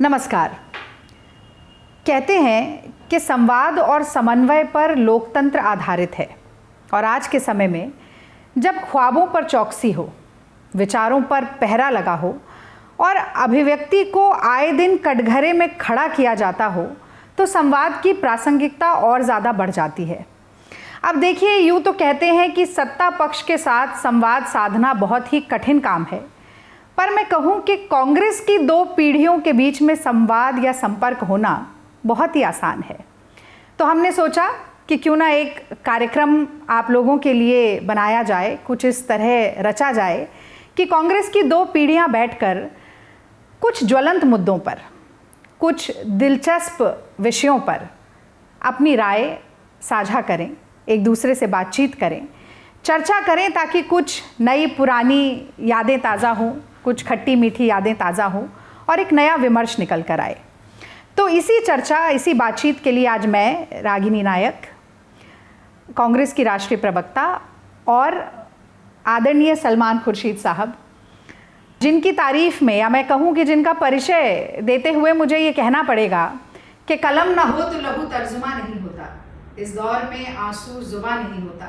नमस्कार। कहते हैं कि संवाद और समन्वय पर लोकतंत्र आधारित है और आज के समय में जब ख्वाबों पर चौकसी हो, विचारों पर पहरा लगा हो और अभिव्यक्ति को आए दिन कटघरे में खड़ा किया जाता हो तो संवाद की प्रासंगिकता और ज़्यादा बढ़ जाती है। अब देखिए, यूँ तो कहते हैं कि सत्ता पक्ष के साथ संवाद साधना बहुत ही कठिन काम है, पर मैं कहूँ कि कांग्रेस की दो पीढ़ियों के बीच में संवाद या संपर्क होना बहुत ही आसान है। तो हमने सोचा कि क्यों ना एक कार्यक्रम आप लोगों के लिए बनाया जाए, कुछ इस तरह रचा जाए कि कांग्रेस की दो पीढ़ियां बैठकर कुछ ज्वलंत मुद्दों पर, कुछ दिलचस्प विषयों पर अपनी राय साझा करें, एक दूसरे से बातचीत करें, चर्चा करें, ताकि कुछ नई पुरानी यादें ताज़ा हों, कुछ खट्टी मीठी यादें ताज़ा हों और एक नया विमर्श निकल कर आए। तो इसी चर्चा, इसी बातचीत के लिए आज मैं रागिनी नायक, कांग्रेस की राष्ट्रीय प्रवक्ता, और आदरणीय सलमान खुर्शीद साहब, जिनकी तारीफ़ में, या मैं कहूँ कि जिनका परिचय देते हुए मुझे ये कहना पड़ेगा कि कलम ना हो तो लहू तर्जुमा नहीं होता, इस दौर में आंसू जुबा नहीं होता,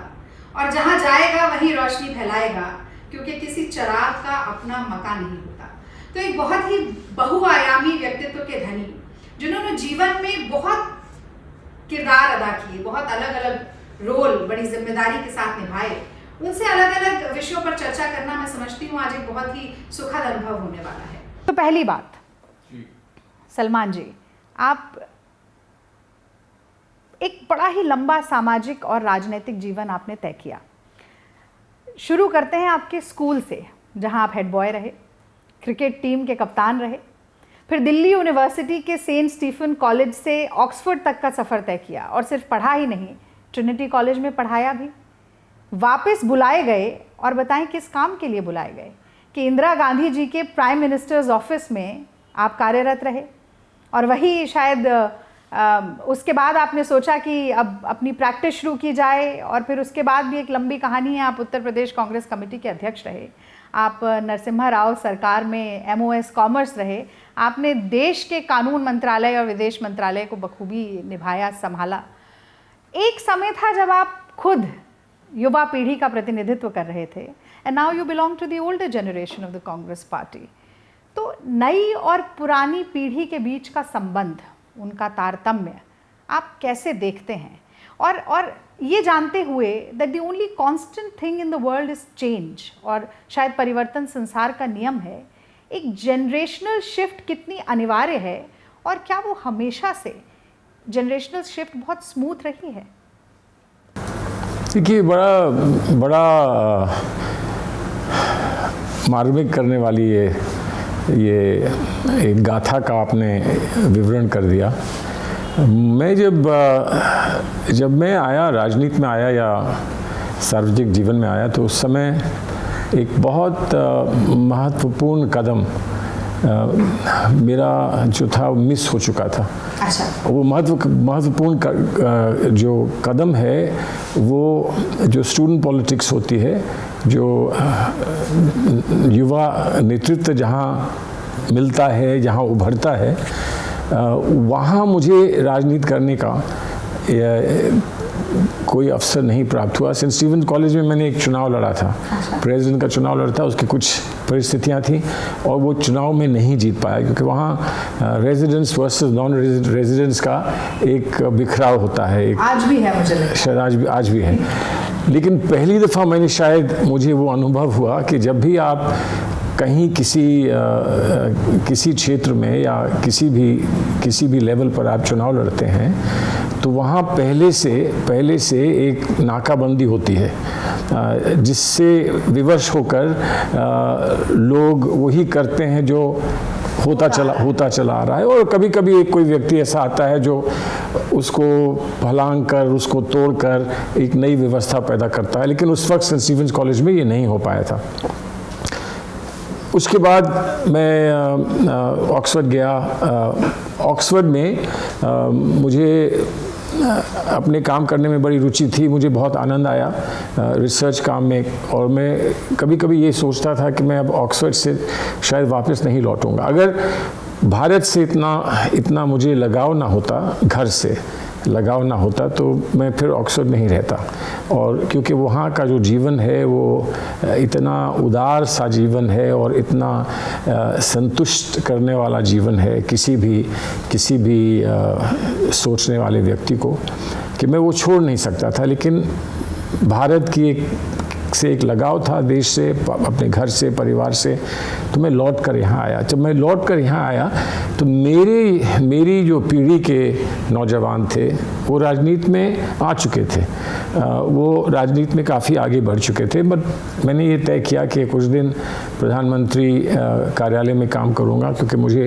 और जहाँ जाएगा वहीं रोशनी फैलाएगा, क्योंकि किसी चिराग का अपना मकान नहीं होता। तो एक बहुत ही बहुआयामी व्यक्तित्व के धनी, जिन्होंने जीवन में बहुत किरदार अदा किए, बहुत अलग अलग रोल बड़ी जिम्मेदारी के साथ निभाए, उनसे अलग अलग विषयों पर चर्चा करना मैं समझती हूँ आज एक बहुत ही सुखद अनुभव होने वाला है। तो पहली बात, सलमान जी, आप एक बड़ा ही लंबा सामाजिक और राजनीतिक जीवन आपने तय किया। शुरू करते हैं आपके स्कूल से, जहां आप हेड बॉय रहे, क्रिकेट टीम के कप्तान रहे, फिर दिल्ली यूनिवर्सिटी के सेंट स्टीफन कॉलेज से ऑक्सफोर्ड तक का सफ़र तय किया, और सिर्फ पढ़ा ही नहीं, ट्रिनिटी कॉलेज में पढ़ाया भी। वापस बुलाए गए, और बताएं किस काम के लिए बुलाए गए, कि इंदिरा गांधी जी के प्राइम मिनिस्टर्स ऑफिस में आप कार्यरत रहे, और वही शायद उसके बाद आपने सोचा कि अब अपनी प्रैक्टिस शुरू की जाए, और फिर उसके बाद भी एक लंबी कहानी है, आप उत्तर प्रदेश कांग्रेस कमेटी के अध्यक्ष रहे, आप नरसिम्हा राव सरकार में MOS कॉमर्स रहे, आपने देश के कानून मंत्रालय और विदेश मंत्रालय को बखूबी निभाया, संभाला। एक समय था जब आप खुद युवा पीढ़ी का प्रतिनिधित्व कर रहे थे, and now you belong to the older generation of the Congress party. तो नई और पुरानी पीढ़ी के बीच का संबंध, उनका तारतम्य आप कैसे देखते हैं, और ये जानते हुए that the only constant thing in the world is change, और शायद परिवर्तन संसार का नियम है, एक जनरेशनल शिफ्ट कितनी अनिवार्य है, और क्या वो हमेशा से जनरेशनल शिफ्ट बहुत स्मूथ रही है? देखिए, बड़ा मार्मिक करने वाली ये एक गाथा का आपने विवरण कर दिया। मैं जब मैं आया, राजनीति में आया या सार्वजनिक जीवन में आया, तो उस समय एक बहुत महत्वपूर्ण कदम मेरा जो था मिस हो चुका था। अच्छा। वो महत्वपूर्ण जो कदम है, वो जो स्टूडेंट पॉलिटिक्स होती है, जो युवा नेतृत्व जहाँ मिलता है, जहाँ उभरता है, वहाँ मुझे राजनीति करने का कोई अवसर नहीं प्राप्त हुआ। सेंट स्टीफन कॉलेज में मैंने एक चुनाव लड़ा था, प्रेसिडेंट का चुनाव लड़ा था, उसकी कुछ परिस्थितियाँ थी और वो चुनाव में नहीं जीत पाया, क्योंकि वहाँ रेजिडेंट्स वर्सेस नॉन रेजिडेंट्स का एक बिखराव होता है। एक आज भी है, मुझे लगता है शायद आज भी है। लेकिन पहली दफ़ा मुझे वो अनुभव हुआ कि जब भी आप कहीं किसी क्षेत्र में या किसी भी लेवल पर आप चुनाव लड़ते हैं, तो वहाँ पहले से एक नाकाबंदी होती है, जिससे विवश होकर लोग वही करते हैं जो होता चला आ रहा है। और कभी कभी एक कोई व्यक्ति ऐसा आता है जो उसको भलांग कर, उसको तोड़कर एक नई व्यवस्था पैदा करता है। लेकिन उस वक्त सेंट स्टीफेंस कॉलेज में ये नहीं हो पाया था। उसके बाद मैं ऑक्सफोर्ड गया। ऑक्सफोर्ड में मुझे अपने काम करने में बड़ी रुचि थी, मुझे बहुत आनंद आया रिसर्च काम में, और मैं कभी कभी ये सोचता था कि मैं अब ऑक्सफोर्ड से शायद वापस नहीं लौटूंगा। अगर भारत से इतना मुझे लगाव ना होता, घर से लगाव ना होता, तो मैं फिर ऑक्सफोर्ड नहीं रहता। और क्योंकि वहाँ का जो जीवन है वो इतना उदार सा जीवन है और इतना संतुष्ट करने वाला जीवन है किसी भी सोचने वाले व्यक्ति को, कि मैं वो छोड़ नहीं सकता था। लेकिन भारत की एक लगाव था, देश से, अपने घर से, परिवार से, तो मैं लौट कर यहाँ आया। जब मैं लौट कर यहाँ आया तो मेरी जो पीढ़ी के नौजवान थे वो राजनीति में आ चुके थे, वो राजनीति में काफ़ी आगे बढ़ चुके थे। बट मैंने ये तय किया कि कुछ दिन प्रधानमंत्री कार्यालय में काम करूँगा, क्योंकि मुझे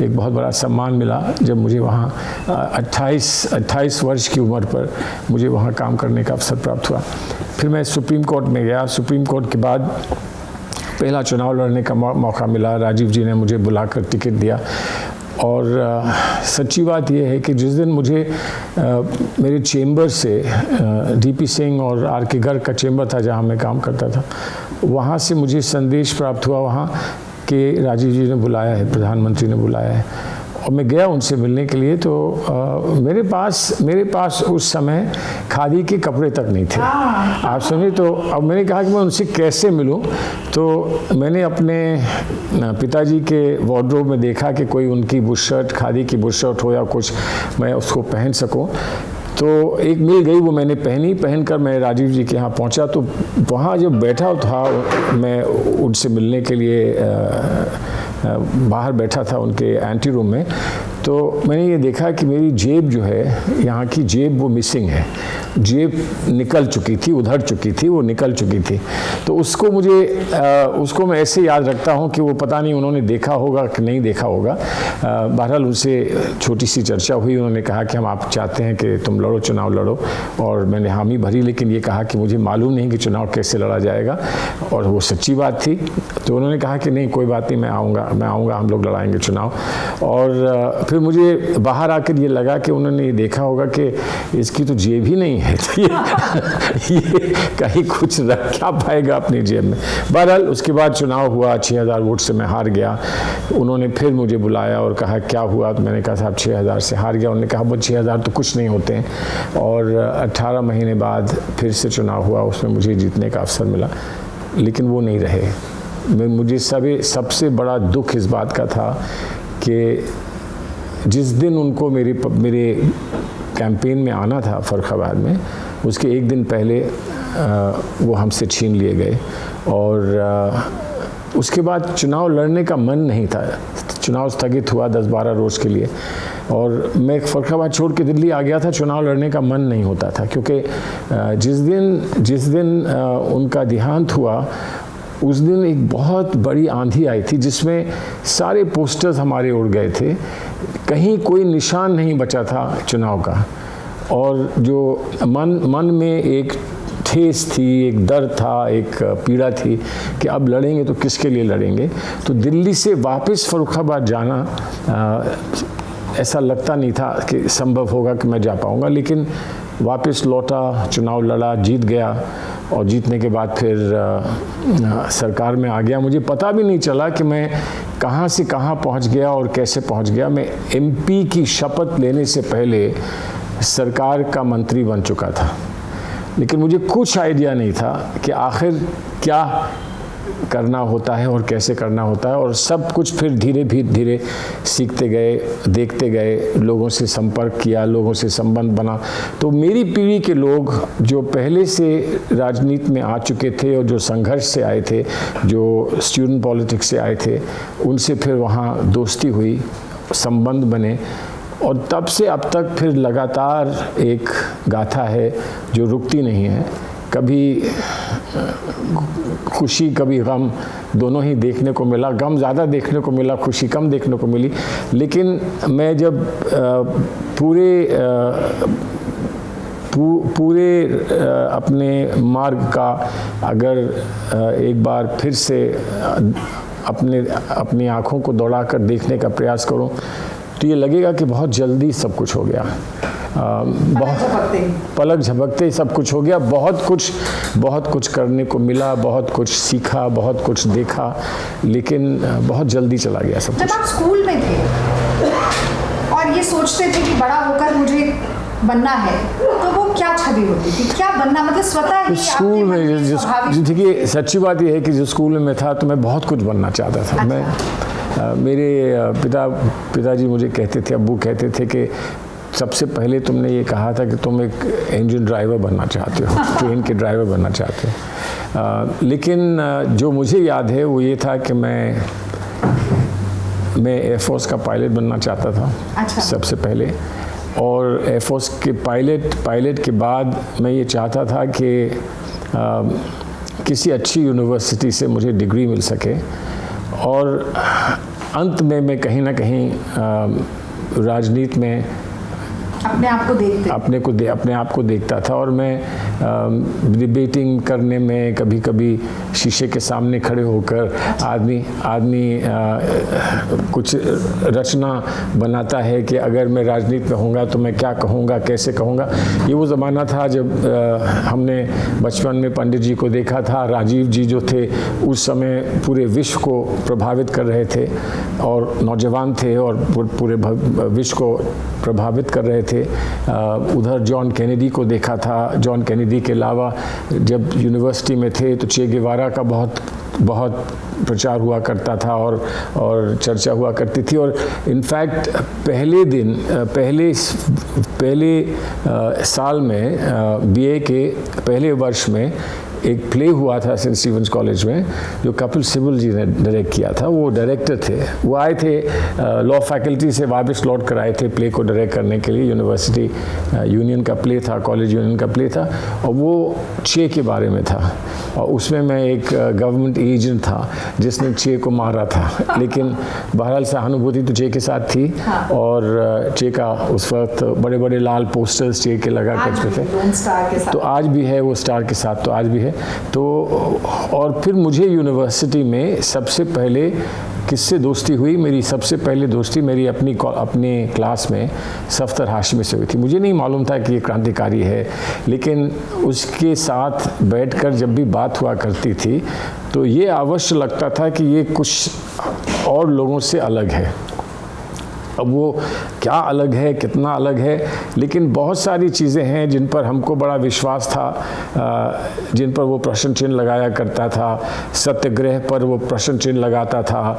एक बहुत बड़ा सम्मान मिला जब मुझे वहाँ 28 वर्ष की उम्र पर मुझे वहाँ काम करने का अवसर प्राप्त हुआ। फिर मैं सुप्रीम कोर्ट में गया। सुप्रीम कोर्ट के बाद पहला चुनाव लड़ने का मौका मिला। राजीव जी ने मुझे बुलाकर टिकट दिया। और सच्ची बात यह है कि जिस दिन मुझे मेरे चेंबर से डीपी सिंह और आर के गर्ग का चेंबर था जहां मैं काम करता था, वहां से मुझे संदेश प्राप्त हुआ वहां कि राजीव जी ने बुलाया है, प्रधानमंत्री ने बुलाया है। और मैं गया उनसे मिलने के लिए, तो मेरे पास उस समय खादी के कपड़े तक नहीं थे। आप सुनिए, तो अब मैंने कहा कि मैं उनसे कैसे मिलूं, तो मैंने अपने पिताजी के वार्डरोब में देखा कि कोई उनकी बुशर्ट, खादी की बुशर्ट हो या कुछ मैं उसको पहन सकूं। तो एक मिल गई, वो मैंने पहनकर मैं राजीव जी के यहाँ पहुँचा। तो वहाँ जब बैठा था मैं उनसे मिलने के लिए बाहर बैठा था उनके एंटी रूम में, तो मैंने ये देखा कि मेरी जेब जो है, यहाँ की जेब वो मिसिंग है, जेब निकल चुकी थी, उधड़ चुकी थी, वो निकल चुकी थी। तो उसको मैं ऐसे याद रखता हूँ कि वो पता नहीं उन्होंने देखा होगा कि नहीं देखा होगा। बहरहाल उनसे छोटी सी चर्चा हुई। उन्होंने कहा कि हम आप चाहते हैं कि तुम लड़ो, चुनाव लड़ो, और मैंने हामी भरी, लेकिन ये कहा कि मुझे मालूम नहीं कि चुनाव कैसे लड़ा जाएगा, और वो सच्ची बात थी। तो उन्होंने कहा कि नहीं, कोई बात नहीं, मैं आऊँगा, हम लोग लड़ाएंगे चुनाव। और फिर मुझे बाहर आकर ये लगा कि उन्होंने ये देखा होगा कि इसकी तो जेब ही नहीं है, तो ये कहीं कुछ रख क्या पाएगा अपनी जेब में। बहरहाल उसके बाद चुनाव हुआ, 6000 वोट से मैं हार गया। उन्होंने फिर मुझे बुलाया और कहा क्या हुआ, तो मैंने कहा साहब 6000 से हार गया। उन्होंने कहा वो 6000 तो कुछ नहीं होते हैं। और 18 महीने बाद फिर से चुनाव हुआ, उसमें मुझे जीतने का अवसर मिला, लेकिन वो नहीं रहे। मुझे सबसे बड़ा दुख इस बात का था कि जिस दिन उनको मेरे कैंपेन में आना था फर्रुखाबाद में, उसके एक दिन पहले वो हमसे छीन लिए गए। और उसके बाद चुनाव लड़ने का मन नहीं था। चुनाव स्थगित हुआ 10-12 रोज़ के लिए, और मैं फर्रुखाबाद छोड़ के दिल्ली आ गया था। चुनाव लड़ने का मन नहीं होता था, क्योंकि जिस दिन उनका देहांत हुआ, उस दिन एक बहुत बड़ी आंधी आई थी जिसमें सारे पोस्टर्स हमारे उड़ गए थे, कहीं कोई निशान नहीं बचा था चुनाव का। और जो मन में एक ठेस थी, एक दर्द था, एक पीड़ा थी कि अब लड़ेंगे तो किसके लिए लड़ेंगे। तो दिल्ली से वापस फर्रुखाबाद जाना ऐसा लगता नहीं था कि संभव होगा कि मैं जा पाऊँगा, लेकिन वापस लौटा, चुनाव लड़ा, जीत गया। और जीतने के बाद फिर सरकार में आ गया। मुझे पता भी नहीं चला कि मैं कहाँ से कहाँ पहुँच गया और कैसे पहुँच गया। मैं एमपी की शपथ लेने से पहले सरकार का मंत्री बन चुका था, लेकिन मुझे कुछ आइडिया नहीं था कि आखिर क्या करना होता है और कैसे करना होता है। और सब कुछ फिर धीरे सीखते गए, देखते गए, लोगों से संपर्क किया, लोगों से संबंध बना। तो मेरी पीढ़ी के लोग जो पहले से राजनीति में आ चुके थे और जो संघर्ष से आए थे, जो स्टूडेंट पॉलिटिक्स से आए थे, उनसे फिर वहाँ दोस्ती हुई, संबंध बने। और तब से अब तक फिर लगातार एक गाथा है जो रुकती नहीं है। कभी खुशी, कभी गम, दोनों ही देखने को मिला। गम ज़्यादा देखने को मिला, खुशी कम देखने को मिली। लेकिन मैं जब पूरे अपने मार्ग का अगर एक बार फिर से अपनी आँखों को दौड़ाकर देखने का प्रयास करूं, तो ये लगेगा कि बहुत जल्दी सब कुछ हो गया। पलक झपकते सब कुछ हो गया। बहुत कुछ करने को मिला, बहुत कुछ सीखा, बहुत कुछ देखा, लेकिन बहुत जल्दी चला गया सब कुछ। जब आप स्कूल में थे सोचते थे कि बड़ा होकर मुझे बनना है, तो वो क्या छवि होती थी, क्या बनना, मतलब स्वतः ही स्कूल में देखिए सच्ची बात यह है कि जिस स्कूल में मैं था तो मैं बहुत कुछ बनना चाहता था। मैं मेरे पिताजी मुझे कहते थे, अब्बू कहते थे कि सबसे पहले तुमने ये कहा था कि तुम एक इंजन ड्राइवर बनना चाहते हो, ट्रेन के ड्राइवर बनना चाहते हो। लेकिन जो मुझे याद है वो ये था कि मैं एयरफोर्स का पायलट बनना चाहता था। अच्छा। सबसे पहले, और एयरफोर्स के पायलट के बाद मैं ये चाहता था कि किसी अच्छी यूनिवर्सिटी से मुझे डिग्री मिल सके, और अंत में मैं कहीं ना कहीं राजनीति में अपने आप को देखता था। और मैं डिबेटिंग करने में, कभी कभी शीशे के सामने खड़े होकर आदमी कुछ रचना बनाता है कि अगर मैं राजनीति में होऊंगा तो मैं क्या कहूँगा, कैसे कहूँगा। ये वो ज़माना था जब हमने बचपन में पंडित जी को देखा था। राजीव जी जो थे उस समय पूरे विश्व को प्रभावित कर रहे थे, और नौजवान थे और पूरे विश्व को प्रभावित कर रहे थे। उधर जॉन कैनेडी को देखा था। जॉन कैनेडी के अलावा जब यूनिवर्सिटी में थे तो चे गेवारा का बहुत प्रचार हुआ करता था और चर्चा हुआ करती थी। और इनफैक्ट पहले साल में बीए के पहले वर्ष में एक प्ले हुआ था सेंट स्टीफेंस कॉलेज में, जो कपिल सिब्बल जी ने डायरेक्ट किया था। वो डायरेक्टर थे, वो आए थे लॉ फैकल्टी से वापस लौट कर आए थे प्ले को डायरेक्ट करने के लिए। यूनिवर्सिटी यूनियन का प्ले था, कॉलेज यूनियन का प्ले था, और वो चे के बारे में था। और उसमें मैं एक गवर्नमेंट एजेंट था जिसने चे को मारा था। लेकिन बहरहाल सहानुभूति तो चे के साथ थी। और चे का उस वक्त बड़े बड़े लाल पोस्टर्स चे के लगा करते थे। तो आज भी है वो, स्टार के साथ तो आज भी है। तो और फिर मुझे यूनिवर्सिटी में सबसे पहले किससे दोस्ती हुई? मेरी सबसे पहले दोस्ती मेरी अपनी क्लास में सफ्तर हाशमी से हुई थी। मुझे नहीं मालूम था कि ये क्रांतिकारी है, लेकिन उसके साथ बैठकर जब भी बात हुआ करती थी तो ये अवश्य लगता था कि ये कुछ और लोगों से अलग है। अब वो क्या अलग है, कितना अलग है, लेकिन बहुत सारी चीज़ें हैं जिन पर हमको बड़ा विश्वास था, जिन पर वो प्रश्न चिन्ह लगाया करता था। सत्याग्रह पर वो प्रश्न चिन्ह लगाता था।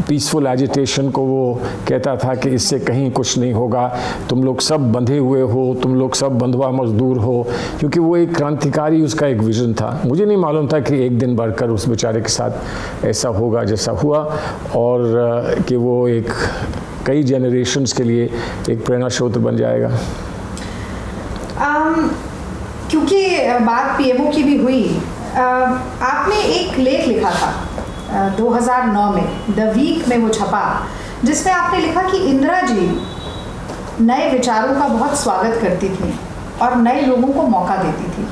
पीसफुल एजिटेशन को वो कहता था कि इससे कहीं कुछ नहीं होगा, तुम लोग सब बंधे हुए हो, तुम लोग सब बंधुआ मजदूर हो। क्योंकि वो एक क्रांतिकारी, उसका एक विज़न था। मुझे नहीं मालूम था कि एक दिन बढ़कर उस बेचारे के साथ ऐसा होगा जैसा हुआ, और कि वो एक कई जनरेशन्स के लिए एक प्रेरणा स्रोत बन जाएगा। क्योंकि बात पीएमओ की भी हुई, आपने एक लेख लिखा था 2009 में, द वीक में वो छपा, जिसमें आपने लिखा कि इंदिरा जी नए विचारों का बहुत स्वागत करती थी और नए लोगों को मौका देती थी।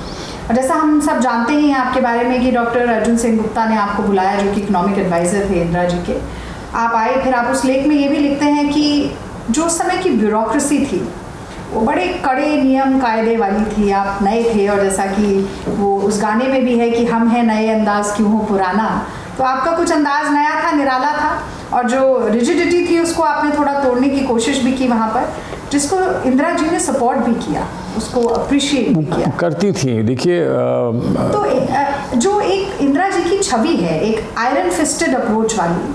और जैसा हम सब जानते हैं आपके बारे में कि डॉक्टर अर्जुन सिंह गुप्ता ने आपको बुलाया, जो कि इकोनॉमिक एडवाइज़र थे इंदिरा जी के। आप आए, फिर आप उस लेख में ये भी लिखते हैं कि जो उस समय की ब्यूरोक्रेसी थी वो बड़े कड़े नियम कायदे वाली थी, आप नए थे। और जैसा कि वो उस गाने में भी है कि हम हैं नए, अंदाज क्यों हो पुराना, तो आपका कुछ अंदाज नया था, निराला था, और जो रिजिडिटी थी उसको आपने थोड़ा तोड़ने की कोशिश भी की वहाँ पर, जिसको इंदिरा जी ने सपोर्ट भी किया, उसको अप्रिशिएट भी किया, करती थी। देखिए तो जो एक इंदिरा जी की छवि है, एक आयरन फिस्टेड अप्रोच वाली,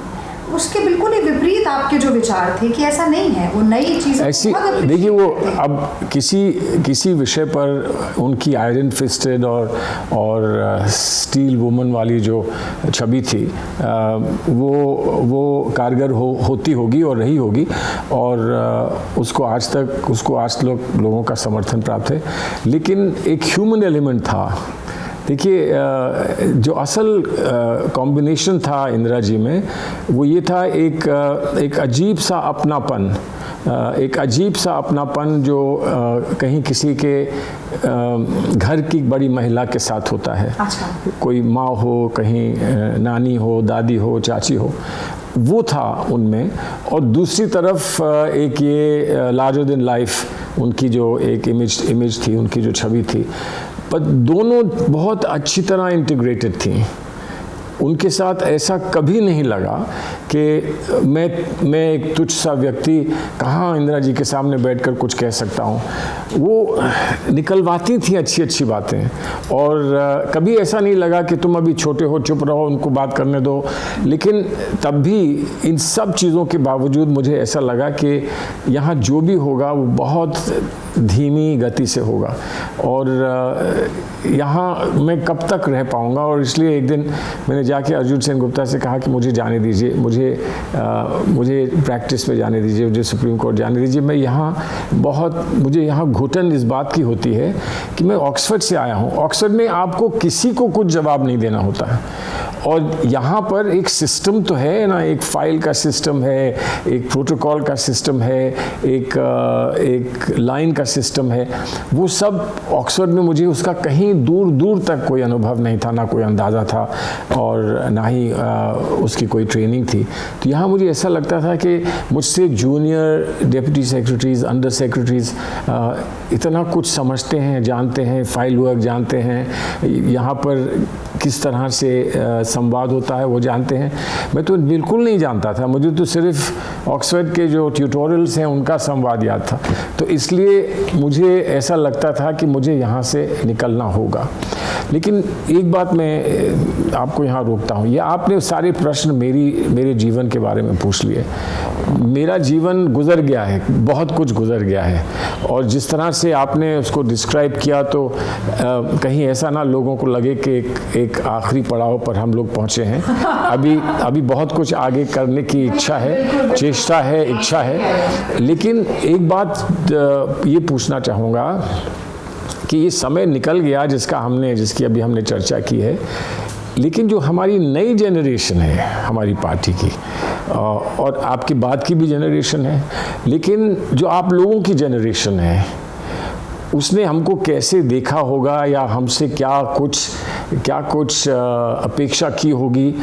उसके बिल्कुल ही विपरीत आपके जो विचार थे कि ऐसा नहीं है, वो नई चीज़ ऐसी। देखिए वो अब किसी विषय पर उनकी आयरन फिस्टेड और स्टील वुमन वाली जो छवि थी, वो कारगर होती होगी और रही होगी, और उसको आज तक लोगों का समर्थन प्राप्त है। लेकिन एक ह्यूमन एलिमेंट था। देखिए जो असल कॉम्बिनेशन था इंदिरा जी में, वो ये था एक अजीब सा अपनापन, जो कहीं किसी के घर की बड़ी महिला के साथ होता है। अच्छा। कोई माँ हो, कहीं नानी हो, दादी हो, चाची हो, वो था उनमें। और दूसरी तरफ एक ये लार्जर देन लाइफ उनकी जो एक इमेज थी, उनकी जो छवि थी, पर दोनों बहुत अच्छी तरह इंटीग्रेटेड थी। उनके साथ ऐसा कभी नहीं लगा कि मैं एक तुच्छ सा व्यक्ति कहाँ इंदिरा जी के सामने बैठकर कुछ कह सकता हूँ। वो निकलवाती थी अच्छी अच्छी बातें, और कभी ऐसा नहीं लगा कि तुम अभी छोटे हो, चुप रहो, उनको बात करने दो। लेकिन तब भी इन सब चीज़ों के बावजूद मुझे ऐसा लगा कि यहाँ जो भी होगा वो बहुत धीमी गति से होगा, और यहाँ मैं कब तक रह पाऊँगा। और इसलिए एक दिन मैंने जाके अर्जुन सेन गुप्ता से कहा कि मुझे जाने दीजिए, मुझे प्रैक्टिस पे जाने दीजिए, मुझे सुप्रीम कोर्ट जाने दीजिए। मैं यहाँ मुझे यहाँ घुटन इस बात की होती है कि मैं ऑक्सफर्ड से आया हूँ। ऑक्सफर्ड में आपको किसी को कुछ जवाब नहीं देना होता है, और यहाँ पर एक सिस्टम तो है ना, एक फाइल का सिस्टम है, एक प्रोटोकॉल का सिस्टम है, एक लाइन का सिस्टम है। वो सब ऑक्सफर्ड में मुझे उसका कहीं दूर दूर तक कोई अनुभव नहीं था, ना कोई अंदाज़ा था, और ना ही उसकी कोई ट्रेनिंग थी। तो यहाँ मुझे ऐसा लगता था कि मुझसे junior deputy secretaries, under secretaries इतना कुछ समझते हैं, जानते हैं, फाइल वर्क जानते हैं, यहाँ पर किस तरह से संवाद होता है वो जानते हैं। मैं तो बिल्कुल नहीं जानता था, मुझे तो सिर्फ ऑक्सफर्ड के जो ट्यूटोरियल्स हैं उनका संवाद याद था। तो इसलिए मुझे ऐसा लगता था कि मुझे यहाँ से निकलना होगा। लेकिन एक बात मैं आपको यहाँ रोकता हूँ, ये आपने सारे प्रश्न मेरे जीवन के बारे में पूछ लिए। मेरा जीवन गुजर गया है, बहुत कुछ गुजर गया है, और जिस तरह से आपने उसको डिस्क्राइब किया तो कहीं ऐसा ना लोगों को लगे कि एक आखिरी पड़ाव पर हम लोग पहुँचे हैं। अभी बहुत कुछ आगे करने की इच्छा है, चेष्टा है, इच्छा है। लेकिन एक बात ये पूछना चाहूँगा कि ये समय निकल गया जिसकी अभी हमने चर्चा की है, लेकिन जो हमारी नई जनरेशन है हमारी पार्टी की, और आपकी बाद की भी जनरेशन है, लेकिन जो आप लोगों की जनरेशन है उसने हमको कैसे देखा होगा, या हमसे क्या कुछ अपेक्षा की होगी,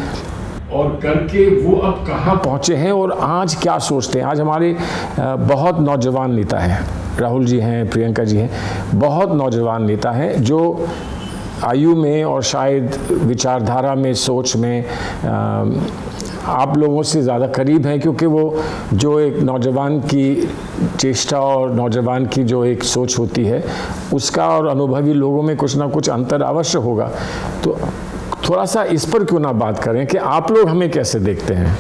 और करके वो अब कहाँ पहुँचे हैं और आज क्या सोचते हैं। आज हमारे बहुत नौजवान नेता हैं, राहुल जी हैं, प्रियंका जी हैं, बहुत नौजवान नेता हैं जो आयु में और शायद विचारधारा में, सोच में आप लोगों से ज़्यादा करीब हैं, क्योंकि वो जो एक नौजवान की चेष्टा और नौजवान की जो एक सोच होती है उसका और अनुभवी लोगों में कुछ ना कुछ अंतर अवश्य होगा। तो थोड़ा सा इस पर क्यों ना बात करें कि आप लोग हमें कैसे देखते हैं।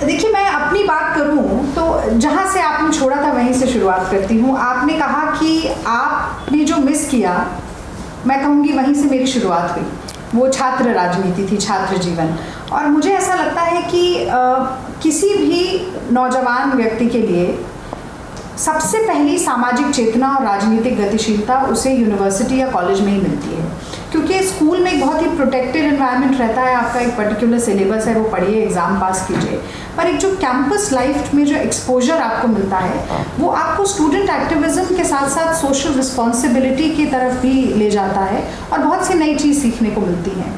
देखिए, मैं अपनी बात करूं तो जहां से आपने छोड़ा था वहीं से शुरुआत करती हूं। आपने कहा कि आपने जो मिस किया, मैं कहूँगी वहीं से मेरी शुरुआत हुई। वो छात्र राजनीति थी, छात्र जीवन। और मुझे ऐसा लगता है कि किसी भी नौजवान व्यक्ति के लिए सबसे पहली सामाजिक चेतना और राजनीतिक गतिशीलता उसे यूनिवर्सिटी या कॉलेज में ही मिलती है, क्योंकि स्कूल में एक बहुत ही प्रोटेक्टेड एनवायरनमेंट रहता है। आपका एक पर्टिकुलर सिलेबस है, वो पढ़िए, एग्ज़ाम पास कीजिए। पर एक जो कैंपस लाइफ में जो एक्सपोजर आपको मिलता है वो आपको स्टूडेंट एक्टिविज्म के साथ साथ सोशल रिस्पॉन्सिबिलिटी की तरफ भी ले जाता है, और बहुत सी नई चीज़ सीखने को मिलती हैं।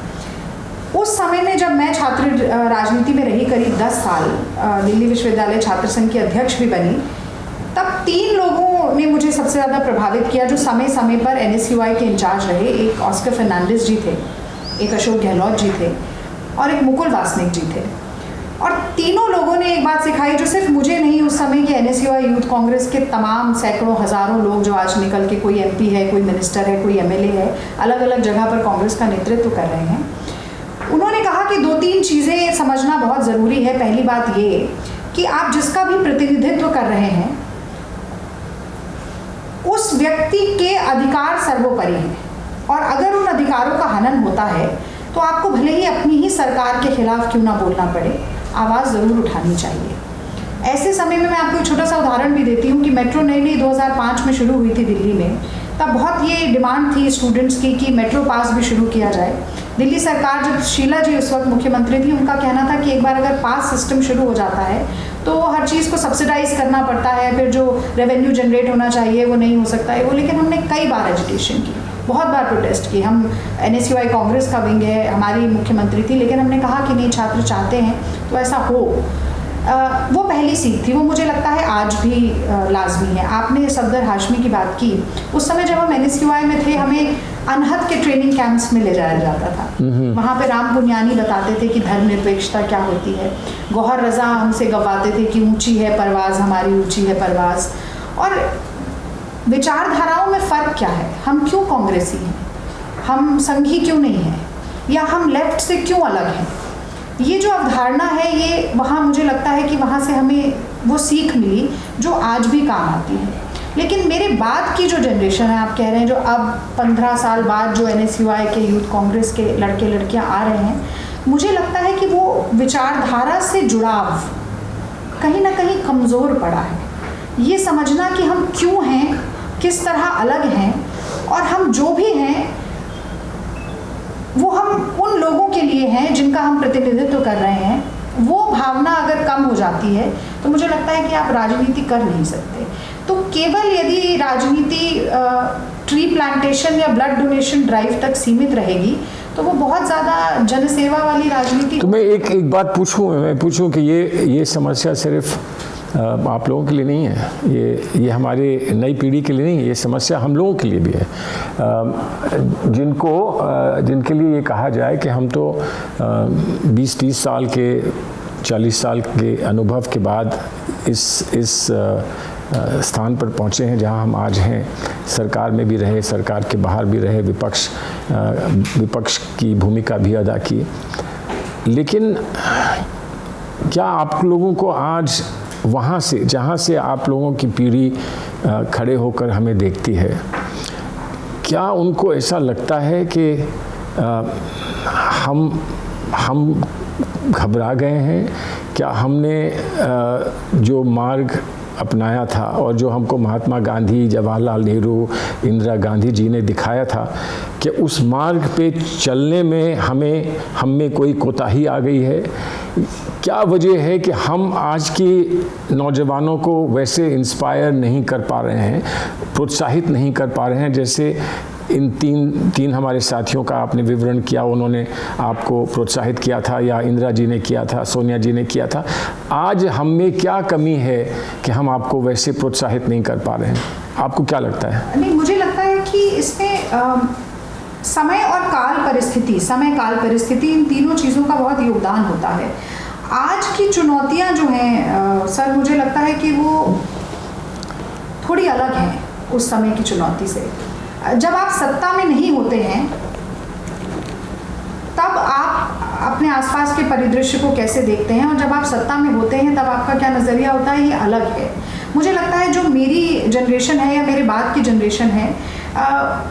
उस समय में जब मैं छात्र राजनीति में रही करीब 10 साल, दिल्ली विश्वविद्यालय छात्र संघ की अध्यक्ष भी बनी, तब 3 लोगों ने मुझे सबसे ज़्यादा प्रभावित किया जो समय समय पर NSUI के इंचार्ज रहे। एक ऑस्कर फर्नांडिस जी थे, एक अशोक गहलोत जी थे, और एक मुकुल वासनिक जी थे। और तीनों लोगों ने एक बात सिखाई जो सिर्फ मुझे नहीं, उस समय के NSUI यूथ कांग्रेस के तमाम सैकड़ों हज़ारों लोग जो आज निकल के कोई MP है, कोई मिनिस्टर है, कोई MLA है, अलग अलग जगह पर कांग्रेस का नेतृत्व कर रहे हैं। उन्होंने कहा कि 2-3 चीज़ें समझना बहुत ज़रूरी है। पहली बात ये कि आप जिसका भी प्रतिनिधित्व कर रहे हैं उस व्यक्ति के अधिकार सर्वोपरि हैं, और अगर उन अधिकारों का हनन होता है तो आपको भले ही अपनी ही सरकार के खिलाफ क्यों ना बोलना पड़े, आवाज़ ज़रूर उठानी चाहिए। ऐसे समय में मैं आपको एक छोटा सा उदाहरण भी देती हूँ कि मेट्रो नई 2005 में शुरू हुई थी दिल्ली में। तब बहुत ये डिमांड थी स्टूडेंट्स की कि मेट्रो पास भी शुरू किया जाए। दिल्ली सरकार, जब शीला जी उस वक्त मुख्यमंत्री थी, उनका कहना था कि एक बार अगर पास सिस्टम शुरू हो जाता है तो हर चीज़ को सब्सिडाइज करना पड़ता है, फिर जो रेवेन्यू जनरेट होना चाहिए वो नहीं हो सकता है वो। लेकिन हमने कई बार एजिटेशन की, बहुत बार प्रोटेस्ट की। हम NSUI कांग्रेस का विंग है, हमारी मुख्यमंत्री थी, लेकिन हमने कहा कि नहीं, छात्र चाहते हैं तो ऐसा हो। वो पहली सीख थी, वो मुझे लगता है आज भी लाजमी है। आपने सफदर हाशमी की बात की, उस समय जब हम NSQI में थे हमें अनहद के ट्रेनिंग कैंप्स में ले जाया जाता था। वहाँ पे राम पुनियानी बताते थे कि धर्मनिरपेक्षता क्या होती है, गौहर रज़ा हमसे गवाते थे कि ऊंची है परवाज़ हमारी, ऊंची है परवाज़। और विचारधाराओं में फ़र्क क्या है, हम क्यों कांग्रेसी हैं, हम संघी क्यों नहीं हैं, या हम लेफ्ट से क्यों अलग हैं, ये जो अवधारणा है ये वहाँ मुझे लगता है कि वहाँ से हमें वो सीख मिली जो आज भी काम आती है। लेकिन मेरे बाद की जो जनरेशन है, आप कह रहे हैं जो अब 15 साल बाद जो NSQI के यूथ कांग्रेस के लड़के लड़कियाँ आ रहे हैं, मुझे लगता है कि वो विचारधारा से जुड़ाव कहीं ना कहीं कमज़ोर पड़ा है। ये समझना कि हम क्यों हैं, किस तरह अलग हैं, और हम जो भी हैं वो हम उन लोगों के लिए हैं जिनका हम प्रतिनिधित्व कर रहे हैं, वो भावना अगर कम हो जाती है तो मुझे लगता है कि आप राजनीति कर नहीं सकते। तो केवल यदि राजनीति ट्री प्लांटेशन या ब्लड डोनेशन ड्राइव तक सीमित रहेगी तो वो बहुत ज़्यादा जनसेवा वाली राजनीति। तो मैं एक बात पूछूं कि ये समस्या सिर्फ आप लोगों के लिए नहीं है, ये हमारे नई पीढ़ी के लिए नहीं है, ये समस्या हम लोगों के लिए भी है, जिनके लिए ये कहा जाए कि हम तो 20-30 साल के 40 साल के अनुभव के बाद इस स्थान पर पहुँचे हैं जहाँ हम आज हैं। सरकार में भी रहे, सरकार के बाहर भी रहे, विपक्ष की भूमिका भी अदा की, लेकिन क्या आप लोगों को आज वहाँ से जहाँ से आप लोगों की पीढ़ी खड़े होकर हमें देखती है, क्या उनको ऐसा लगता है कि हम घबरा गए हैं? क्या हमने जो मार्ग अपनाया था और जो हमको महात्मा गांधी, जवाहरलाल नेहरू, इंदिरा गांधी जी ने दिखाया था, कि उस मार्ग पे चलने में हम में कोई कोताही आ गई है? क्या वजह है कि हम आज की नौजवानों को वैसे इंस्पायर नहीं कर पा रहे हैं, प्रोत्साहित नहीं कर पा रहे हैं, जैसे इन तीन हमारे साथियों का आपने विवरण किया, उन्होंने आपको प्रोत्साहित किया था, या इंदिरा जी ने किया था, सोनिया जी ने किया था। आज हम में क्या कमी है कि हम आपको वैसे प्रोत्साहित नहीं कर पा रहे हैं? आपको क्या लगता है? नहीं, मुझे लगता है कि इसमें समय और काल परिस्थिति इन तीनों चीज़ों का बहुत योगदान होता है। आज की चुनौतियां जो हैं सर, मुझे लगता है कि वो थोड़ी अलग हैं उस समय की चुनौती से। जब आप सत्ता में नहीं होते हैं तब आप अपने आसपास के परिदृश्य को कैसे देखते हैं, और जब आप सत्ता में होते हैं तब आपका क्या नज़रिया होता है, ये अलग है। मुझे लगता है जो मेरी जनरेशन है या मेरे बाद की जनरेशन है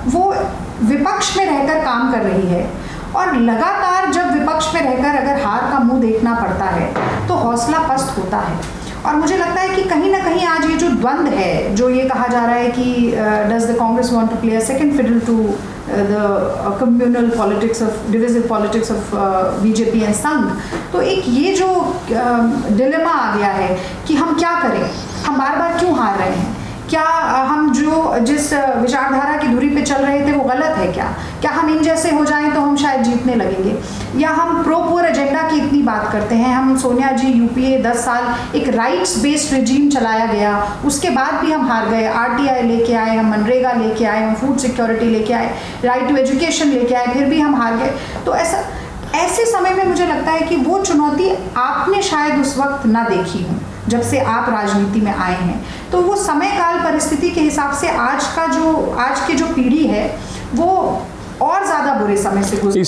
वो विपक्ष में रहकर काम कर रही है, और लगातार जब विपक्ष में रहकर अगर हार का मुंह देखना पड़ता है तो हौसला पस्त होता है। और मुझे लगता है कि कहीं ना कहीं आज ये जो द्वंद्व है, जो ये कहा जा रहा है कि does the Congress want to play a second fiddle to the communal politics of divisive politics of BJP and Sangh, तो एक ये जो डिलेमा आ गया है कि हम क्या करें, हम बार बार क्यों हार रहे हैं, क्या हम जिस विचारधारा की धुरी पे चल रहे थे वो गलत है, क्या हम इन जैसे हो जाएं तो हम शायद जीतने लगेंगे, या हम प्रो पुअर एजेंडा की इतनी बात करते हैं। हम सोनिया जी यूपीए 10 साल एक राइट्स बेस्ड रिजीम चलाया गया, उसके बाद भी हम हार गए। आरटीआई लेके आए, हम मनरेगा लेके आए, हम फूड सिक्योरिटी लेके आए, राइट टू एजुकेशन लेके आए, फिर भी हम हार गए। तो ऐसे समय में मुझे लगता है कि वो चुनौती आपने शायद उस वक्त ना देखी हो जब से आप राजनीति में आए हैं। तो वो समय काल परिस्थिति के हिसाब से आज की जो पीढ़ी है वो और ज़्यादा बुरे समय से गुजर।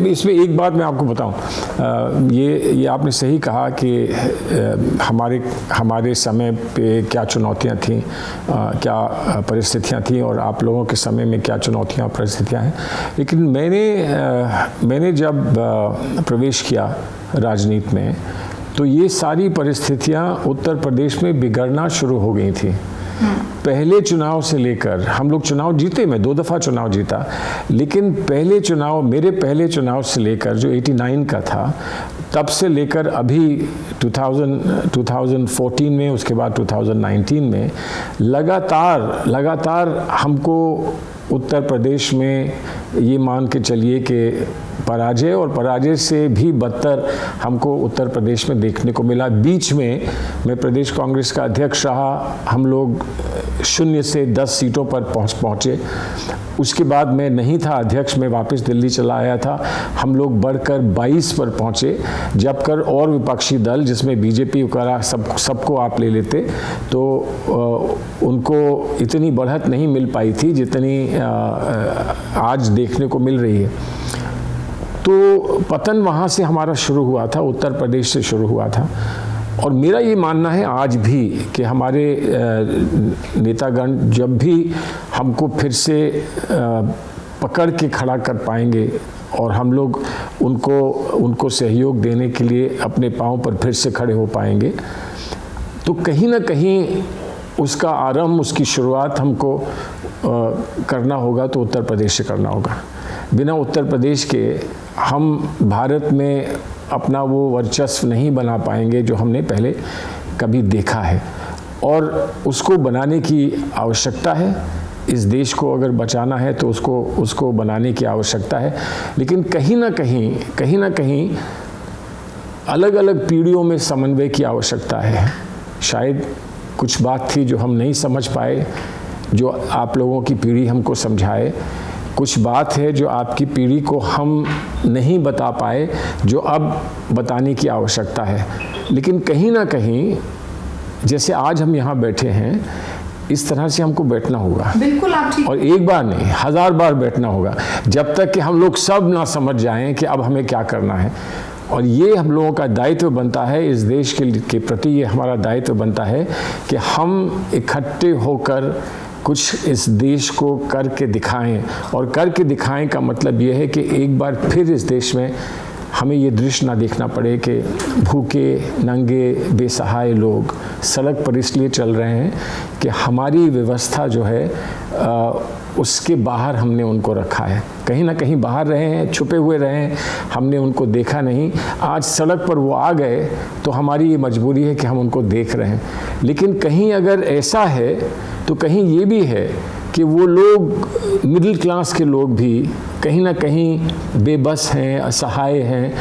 इसमें एक बात मैं आपको बताऊं, ये आपने सही कहा कि हमारे समय पे क्या चुनौतियां थीं, क्या परिस्थितियां थीं, और आप लोगों के समय में क्या चुनौतियां परिस्थितियां हैं। लेकिन मैंने जब प्रवेश किया राजनीति में तो ये सारी परिस्थितियां उत्तर प्रदेश में बिगड़ना शुरू हो गई थी। पहले चुनाव से लेकर, हम लोग चुनाव जीते, मैं 2 दफ़ा चुनाव जीता, लेकिन मेरे पहले चुनाव से लेकर जो 89 का था, तब से लेकर अभी 2014 में, उसके बाद 2019 में लगातार हमको उत्तर प्रदेश में ये मान के चलिए कि पराजय और पराजय से भी बदतर हमको उत्तर प्रदेश में देखने को मिला। बीच में मैं प्रदेश कांग्रेस का अध्यक्ष रहा, हम लोग 0 से 10 सीटों पर पहुंचे। उसके बाद मैं नहीं था अध्यक्ष, मैं वापस दिल्ली चला आया था। हम लोग बढ़कर 22 पर पहुंचे, जबकर और विपक्षी दल जिसमें बीजेपी वगैरह सबको आप ले लेते तो उनको इतनी बढ़त नहीं मिल पाई थी जितनी आज देखने को मिल रही है। तो पतन वहाँ से हमारा शुरू हुआ था, उत्तर प्रदेश से शुरू हुआ था। और मेरा ये मानना है आज भी कि हमारे नेतागण जब भी हमको फिर से पकड़ के खड़ा कर पाएंगे और हम लोग उनको सहयोग देने के लिए अपने पाँव पर फिर से खड़े हो पाएंगे, तो कहीं ना कहीं उसका आरंभ, उसकी शुरुआत हमको करना होगा तो उत्तर प्रदेश से करना होगा। बिना उत्तर प्रदेश के हम भारत में अपना वो वर्चस्व नहीं बना पाएंगे जो हमने पहले कभी देखा है, और उसको बनाने की आवश्यकता है। इस देश को अगर बचाना है तो उसको बनाने की आवश्यकता है। लेकिन कहीं ना कहीं अलग अलग पीढ़ियों में समन्वय की आवश्यकता है। शायद कुछ बात थी जो हम नहीं समझ पाए, जो आप लोगों की पीढ़ी हमको समझाए। कुछ बात है जो आपकी पीढ़ी को हम नहीं बता पाए, जो अब बताने की आवश्यकता है। लेकिन कहीं ना कहीं जैसे आज हम यहाँ बैठे हैं, इस तरह से हमको बैठना होगा। बिल्कुल, आप ठीक। और एक बार नहीं, 1000 बार बैठना होगा, जब तक कि हम लोग सब ना समझ जाएं कि अब हमें क्या करना है। और ये हम लोगों का दायित्व बनता है, इस देश के प्रति ये हमारा दायित्व बनता है कि हम इकट्ठे होकर कुछ इस देश को करके दिखाएं। और करके दिखाएं का मतलब ये है कि एक बार फिर इस देश में हमें ये दृश्य ना देखना पड़े कि भूखे, नंगे, बेसहाय लोग सड़क पर इसलिए चल रहे हैं कि हमारी व्यवस्था जो है उसके बाहर हमने उनको रखा है। कहीं ना कहीं बाहर रहे हैं, छुपे हुए रहे हैं, हमने उनको देखा नहीं। आज सड़क पर वो आ गए तो हमारी ये मजबूरी है कि हम उनको देख रहे हैं। लेकिन कहीं अगर ऐसा है तो कहीं ये भी है कि वो लोग, मिडिल क्लास के लोग भी कहीं ना कहीं बेबस हैं, असहाय हैं,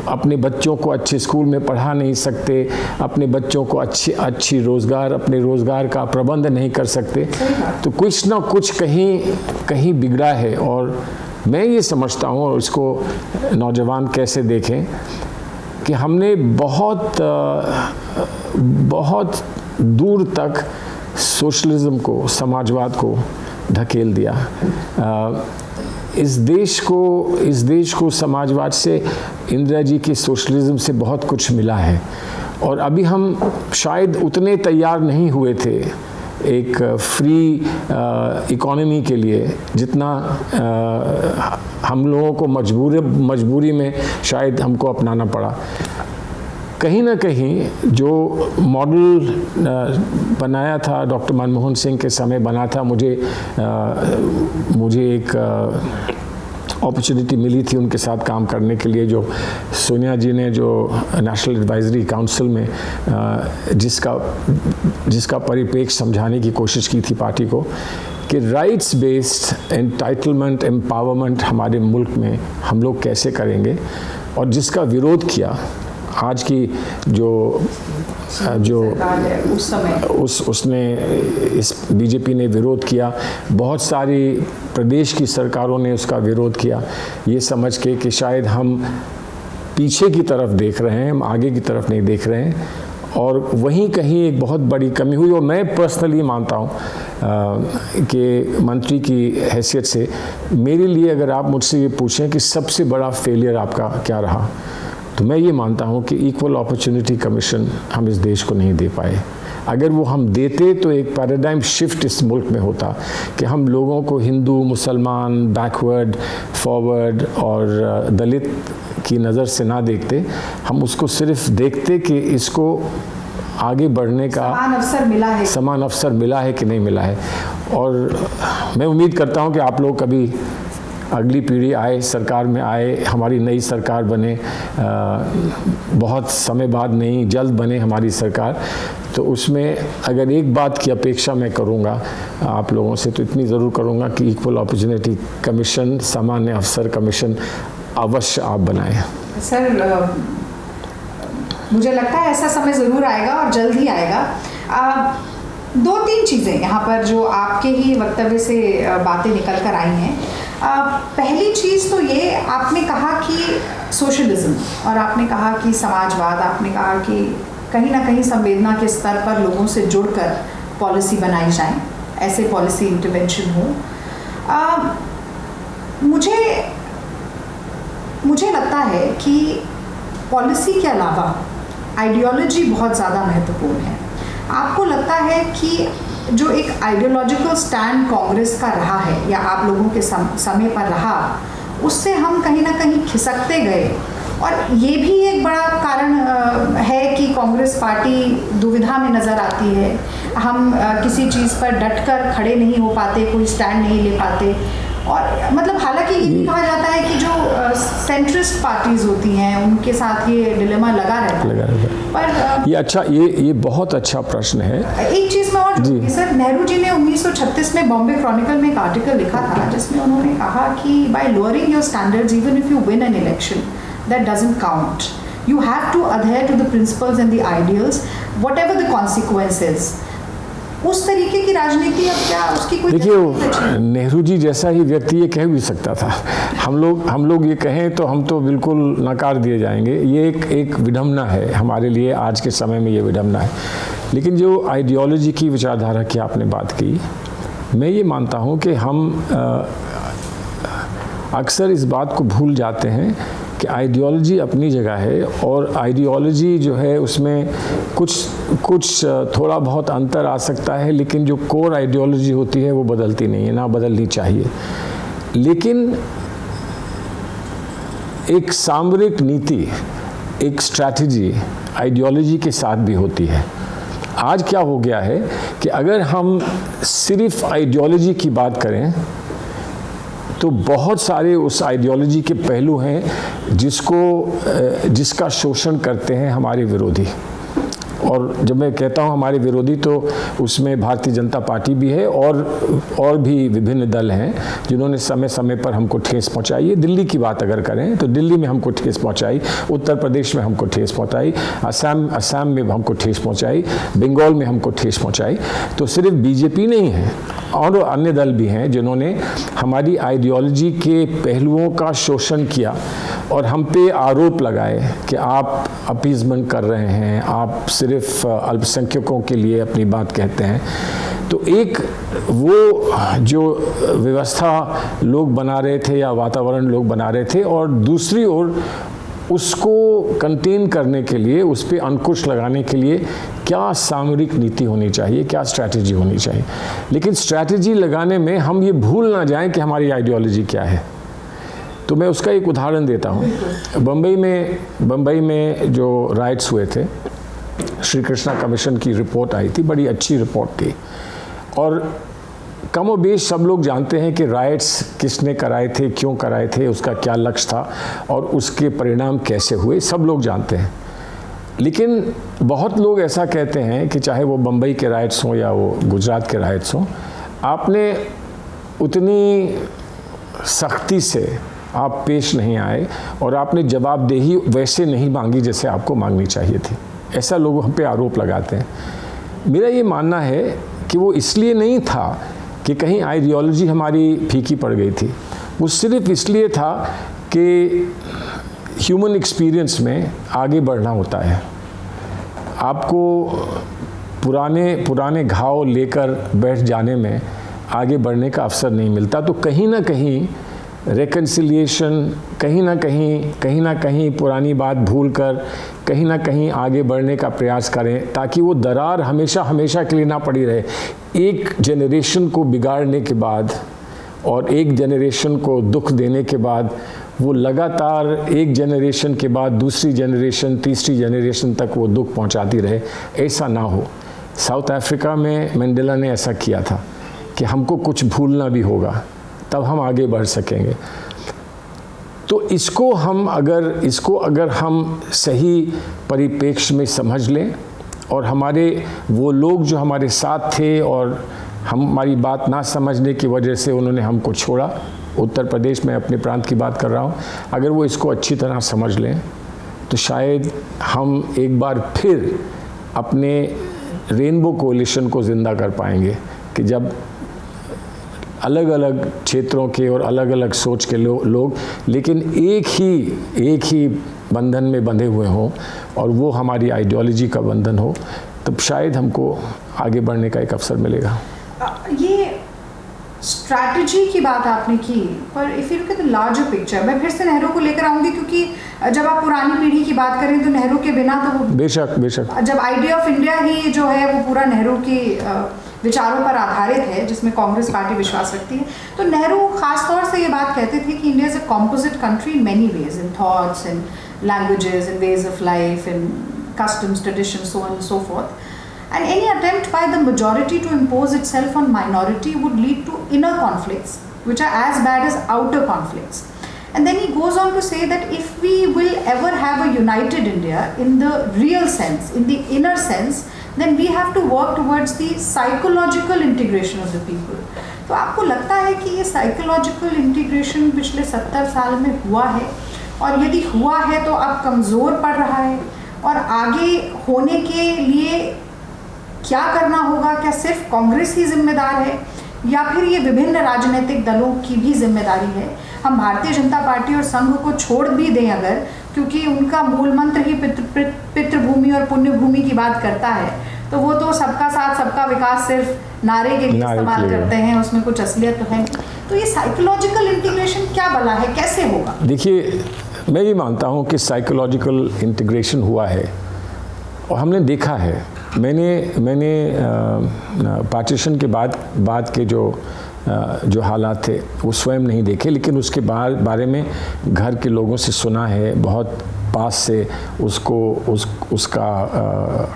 अपने बच्चों को अच्छे स्कूल में पढ़ा नहीं सकते, अपने बच्चों को अपने रोज़गार का प्रबंध नहीं कर सकते। तो कुछ ना कुछ कहीं बिगड़ा है। और मैं ये समझता हूँ, और इसको नौजवान कैसे देखें, कि हमने बहुत दूर तक सोशलिज्म को, समाजवाद को ढकेल दिया। इस देश को समाजवाद से, इंदिरा जी की सोशलिज्म से बहुत कुछ मिला है। और अभी हम शायद उतने तैयार नहीं हुए थे एक फ्री इकोनॉमी के लिए जितना हम लोगों को मजबूरी में शायद हमको अपनाना पड़ा। कहीं ना कहीं जो मॉडल बनाया था डॉक्टर मनमोहन सिंह के समय बना था, मुझे एक अपॉर्चुनिटी मिली थी उनके साथ काम करने के लिए, जो सोनिया जी ने जो नेशनल एडवाइजरी काउंसिल में जिसका परिप्रेक्ष्य समझाने की कोशिश की थी पार्टी को, कि राइट्स बेस्ड एंटाइटलमेंट, एम्पावरमेंट हमारे मुल्क में हम लोग कैसे करेंगे। और जिसका विरोध किया आज की जो उस समय उसने इस बीजेपी ने विरोध किया, बहुत सारी प्रदेश की सरकारों ने उसका विरोध किया, ये समझ के कि शायद हम पीछे की तरफ देख रहे हैं, हम आगे की तरफ नहीं देख रहे हैं। और वहीं कहीं एक बहुत बड़ी कमी हुई। और मैं पर्सनली मानता हूँ कि मंत्री की हैसियत से मेरे लिए अगर आप मुझसे ये पूछें कि सबसे बड़ा फेलियर आपका क्या रहा, तो मैं ये मानता हूँ कि इक्वल अपॉर्चुनिटी कमीशन हम इस देश को नहीं दे पाए। अगर वो हम देते तो एक पैराडाइम शिफ्ट इस मुल्क में होता कि हम लोगों को हिंदू, मुसलमान, बैकवर्ड, फॉरवर्ड और दलित की नज़र से ना देखते, हम उसको सिर्फ देखते कि इसको आगे बढ़ने का समान अवसर मिला है कि नहीं मिला है। और मैं उम्मीद करता हूँ कि आप लोग कभी अगली पीढ़ी आए, सरकार में आए, हमारी नई सरकार बने, बहुत समय बाद नहीं, जल्द बने हमारी सरकार, तो उसमें अगर एक बात की अपेक्षा मैं करूँगा आप लोगों से, तो इतनी ज़रूर करूँगा कि इक्वल अपॉर्चुनिटी कमीशन, सामान्य अफसर कमीशन अवश्य आप बनाएं। सर, मुझे लगता है ऐसा समय ज़रूर आएगा और जल्द ही आएगा। 2-3 चीज़ें यहाँ पर जो आपके ही वक्तव्य से बातें निकल कर आई हैं। पहली चीज़ तो ये, आपने कहा कि सोशलिज्म, और आपने कहा कि समाजवाद, आपने कहा कि कहीं ना कहीं संवेदना के स्तर पर लोगों से जुड़कर पॉलिसी बनाई जाए, ऐसे पॉलिसी इंटरवेंशन हो। मुझे लगता है कि पॉलिसी के अलावा आइडियोलॉजी बहुत ज़्यादा महत्वपूर्ण है। आपको लगता है कि जो एक आइडियोलॉजिकल स्टैंड कांग्रेस का रहा है या आप लोगों के समय पर रहा, उससे हम कहीं ना कहीं खिसकते गए, और ये भी एक बड़ा कारण है कि कांग्रेस पार्टी दुविधा में नज़र आती है। हम किसी चीज़ पर डटकर खड़े नहीं हो पाते, कोई स्टैंड नहीं ले पाते। और मतलब हालांकि ये भी कहा जाता है कि जो सेंट्रिस्ट पार्टीज होती हैं उनके साथ ये डिलेमा लगा रहता है। पर ये बहुत अच्छा प्रश्न है। एक चीज़ मैं और जोड़ूंगी सर, नेहरू जी ने 1936 में बॉम्बे क्रॉनिकल में एक आर्टिकल लिखा था जिसमें उन्होंने कहा कि bye lowering your standards even if you win an election, that doesn't count. You have to adhere to the principles and the ideals, whatever the consequences. उस तरीके की राजनीति अब क्या उसकी कोई? देखिए, नेहरू जी जैसा ही व्यक्ति ये कह भी सकता था। हम लोग ये कहें तो हम तो बिल्कुल नकार दिए जाएंगे। ये एक विडंबना है हमारे लिए, आज के समय में ये विडंबना है। लेकिन जो आइडियोलॉजी की विचारधारा की आपने बात की, मैं ये मानता हूँ कि हम अक्सर इस बात को भूल जाते हैं कि आइडियोलॉजी अपनी जगह है, और आइडियोलॉजी जो है उसमें कुछ थोड़ा बहुत अंतर आ सकता है, लेकिन जो कोर आइडियोलॉजी होती है वो बदलती नहीं है, ना बदलनी चाहिए। लेकिन एक सामरिक नीति, एक स्ट्रैटेजी आइडियोलॉजी के साथ भी होती है। आज क्या हो गया है कि अगर हम सिर्फ आइडियोलॉजी की बात करें तो बहुत सारे उस आइडियोलॉजी के पहलू हैं जिसका शोषण करते हैं हमारे विरोधी। और जब मैं कहता हूँ हमारे विरोधी, तो उसमें भारतीय जनता पार्टी भी है और भी विभिन्न दल हैं जिन्होंने समय समय पर हमको ठेस पहुँचाई है। दिल्ली की बात अगर करें तो दिल्ली में हमको ठेस पहुँचाई, उत्तर प्रदेश में हमको ठेस पहुँचाई, असम में हमको ठेस पहुँचाई, बंगाल में हमको ठेस पहुँचाई। तो सिर्फ बीजेपी नहीं है, और अन्य दल भी हैं जिन्होंने हमारी आइडियोलॉजी के पहलुओं का शोषण किया और हम पे आरोप लगाए कि आप अपीजमेंट कर रहे हैं, आप सिर्फ अल्पसंख्यकों के लिए अपनी बात कहते हैं। तो एक वो जो व्यवस्था लोग बना रहे थे या वातावरण लोग बना रहे थे, और दूसरी ओर उसको कंटेन करने के लिए, उस पर अंकुश लगाने के लिए क्या सामरिक नीति होनी चाहिए, क्या स्ट्रैटेजी होनी चाहिए। लेकिन स्ट्रैटेजी लगाने में हम ये भूल ना जाएं कि हमारी आइडियोलॉजी क्या है। तो मैं उसका एक उदाहरण देता हूँ। बम्बई में जो राइट्स हुए थे, श्री कृष्णा कमीशन की रिपोर्ट आई थी, बड़ी अच्छी रिपोर्ट थी, और कमोबेश सब लोग जानते हैं कि राइट्स किसने कराए थे, क्यों कराए थे, उसका क्या लक्ष्य था और उसके परिणाम कैसे हुए, सब लोग जानते हैं। लेकिन बहुत लोग ऐसा कहते हैं कि चाहे वो बम्बई के राइट्स हों या वो गुजरात के राइट्स हों, आपने उतनी सख्ती से आप पेश नहीं आए और आपने जवाबदेही वैसे नहीं मांगी जैसे आपको मांगनी चाहिए थी। ऐसा लोग हम पे आरोप लगाते हैं। मेरा ये मानना है कि वो इसलिए नहीं था कि कहीं आइडियोलॉजी हमारी फीकी पड़ गई थी, वो सिर्फ इसलिए था कि ह्यूमन एक्सपीरियंस में आगे बढ़ना होता है। आपको पुराने घाव लेकर बैठ जाने में आगे बढ़ने का अवसर नहीं मिलता। तो कहीं ना कहीं रेकन्सिलिएशन, कहीं ना कहीं पुरानी बात भूलकर कहीं ना कहीं आगे बढ़ने का प्रयास करें, ताकि वो दरार हमेशा के लिए ना पड़ी रहे। एक जनरेशन को बिगाड़ने के बाद और एक जनरेशन को दुख देने के बाद वो लगातार एक जनरेशन के बाद दूसरी जनरेशन, तीसरी जनरेशन तक वो दुख पहुंचाती रहे, ऐसा ना हो। साउथ अफ्रीका में मंडेला ने ऐसा किया था कि हमको कुछ भूलना भी होगा, तब हम आगे बढ़ सकेंगे। तो इसको अगर हम सही परिप्रेक्ष्य में समझ लें और हमारे वो लोग जो हमारे साथ थे और हमारी बात ना समझने की वजह से उन्होंने हमको छोड़ा, उत्तर प्रदेश में अपने प्रांत की बात कर रहा हूँ, अगर वो इसको अच्छी तरह समझ लें तो शायद हम एक बार फिर अपने रेनबो कोलिशन को ज़िंदा कर पाएंगे कि जब अलग अलग क्षेत्रों के और अलग अलग सोच के लोग लेकिन एक ही बंधन में बंधे हुए हों और वो हमारी आइडियोलॉजी का बंधन हो, तब शायद हमको आगे बढ़ने का एक अवसर मिलेगा। ये स्ट्रैटेजी की बात आपने की, पर if you look at the larger picture, मैं फिर से नेहरू को लेकर आऊँगी क्योंकि जब आप पुरानी पीढ़ी की बात करें तो नेहरू के बिना तो बेशक जब आइडिया ऑफ इंडिया ही जो है वो पूरा नेहरू के विचारों पर आधारित है जिसमें कांग्रेस पार्टी विश्वास रखती है, तो नेहरू खास तौर से ये बात कहते थे कि India is a composite country in many ways, in thoughts, in languages, in ways of life, in customs, tradition, so on and so fourth. And any attempt by the majority to impose itself on minority would lead to inner conflicts, which are as bad as outer conflicts. And then he goes on to say that if we will ever have a united India in the real sense, in the inner sense, then we have to work towards the psychological integration of the people. तो आपको लगता है कि ये psychological integration पिछले 70 साल में हुआ है, और यदि हुआ है तो अब कमज़ोर पड़ रहा है, और आगे होने के लिए क्या करना होगा? क्या सिर्फ कांग्रेस ही जिम्मेदार है या फिर ये विभिन्न राजनीतिक दलों की भी जिम्मेदारी है? हम भारतीय जनता पार्टी और संघ को छोड़ भी दें अगर, क्योंकि उनका मूल मंत्र ही पितृभूमि और पुण्यभूमि की बात करता है, तो वो तो सबका साथ सबका विकास सिर्फ नारे के लिए इस्तेमाल करते हैं, उसमें कुछ असलियत तो है। तो ये साइकोलॉजिकल इंटीग्रेशन क्या बला है, कैसे होगा? देखिए, मैं ये मानता हूँ कि साइकोलॉजिकल इंटीग्रेशन हुआ है और हमने देखा है। मैंने पार्टीशन के बाद के जो हालात थे वो स्वयं नहीं देखे, लेकिन उसके बारे में घर के लोगों से सुना है, बहुत पास से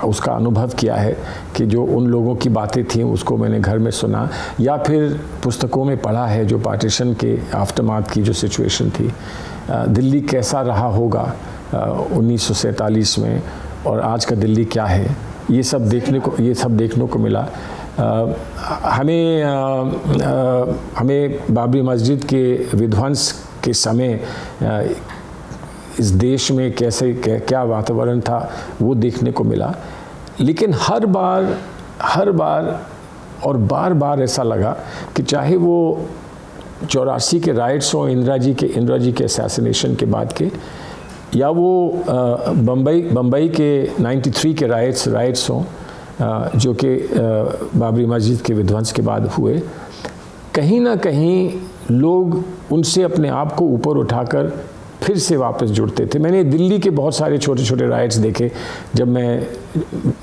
उसका अनुभव किया है कि जो उन लोगों की बातें थी उसको मैंने घर में सुना, या फिर पुस्तकों में पढ़ा है जो पार्टीशन के आफ्टरमाथ की जो सिचुएशन थी, दिल्ली कैसा रहा होगा 1947 में और आज का दिल्ली क्या है, ये सब देखने को मिला। हमें बाबरी मस्जिद के विध्वंस के समय इस देश में क्या वातावरण था वो देखने को मिला, लेकिन हर बार और बार ऐसा लगा कि चाहे वो 84 के राइट्स हों, इंदिरा जी के असैसिनेशन के बाद के, या वो बम्बई के 93 के राइट्स हों जो कि बाबरी मस्जिद के विध्वंस के बाद हुए, कहीं ना कहीं लोग उनसे अपने आप को ऊपर उठाकर फिर से वापस जुड़ते थे। मैंने दिल्ली के बहुत सारे छोटे छोटे राइट्स देखे जब मैं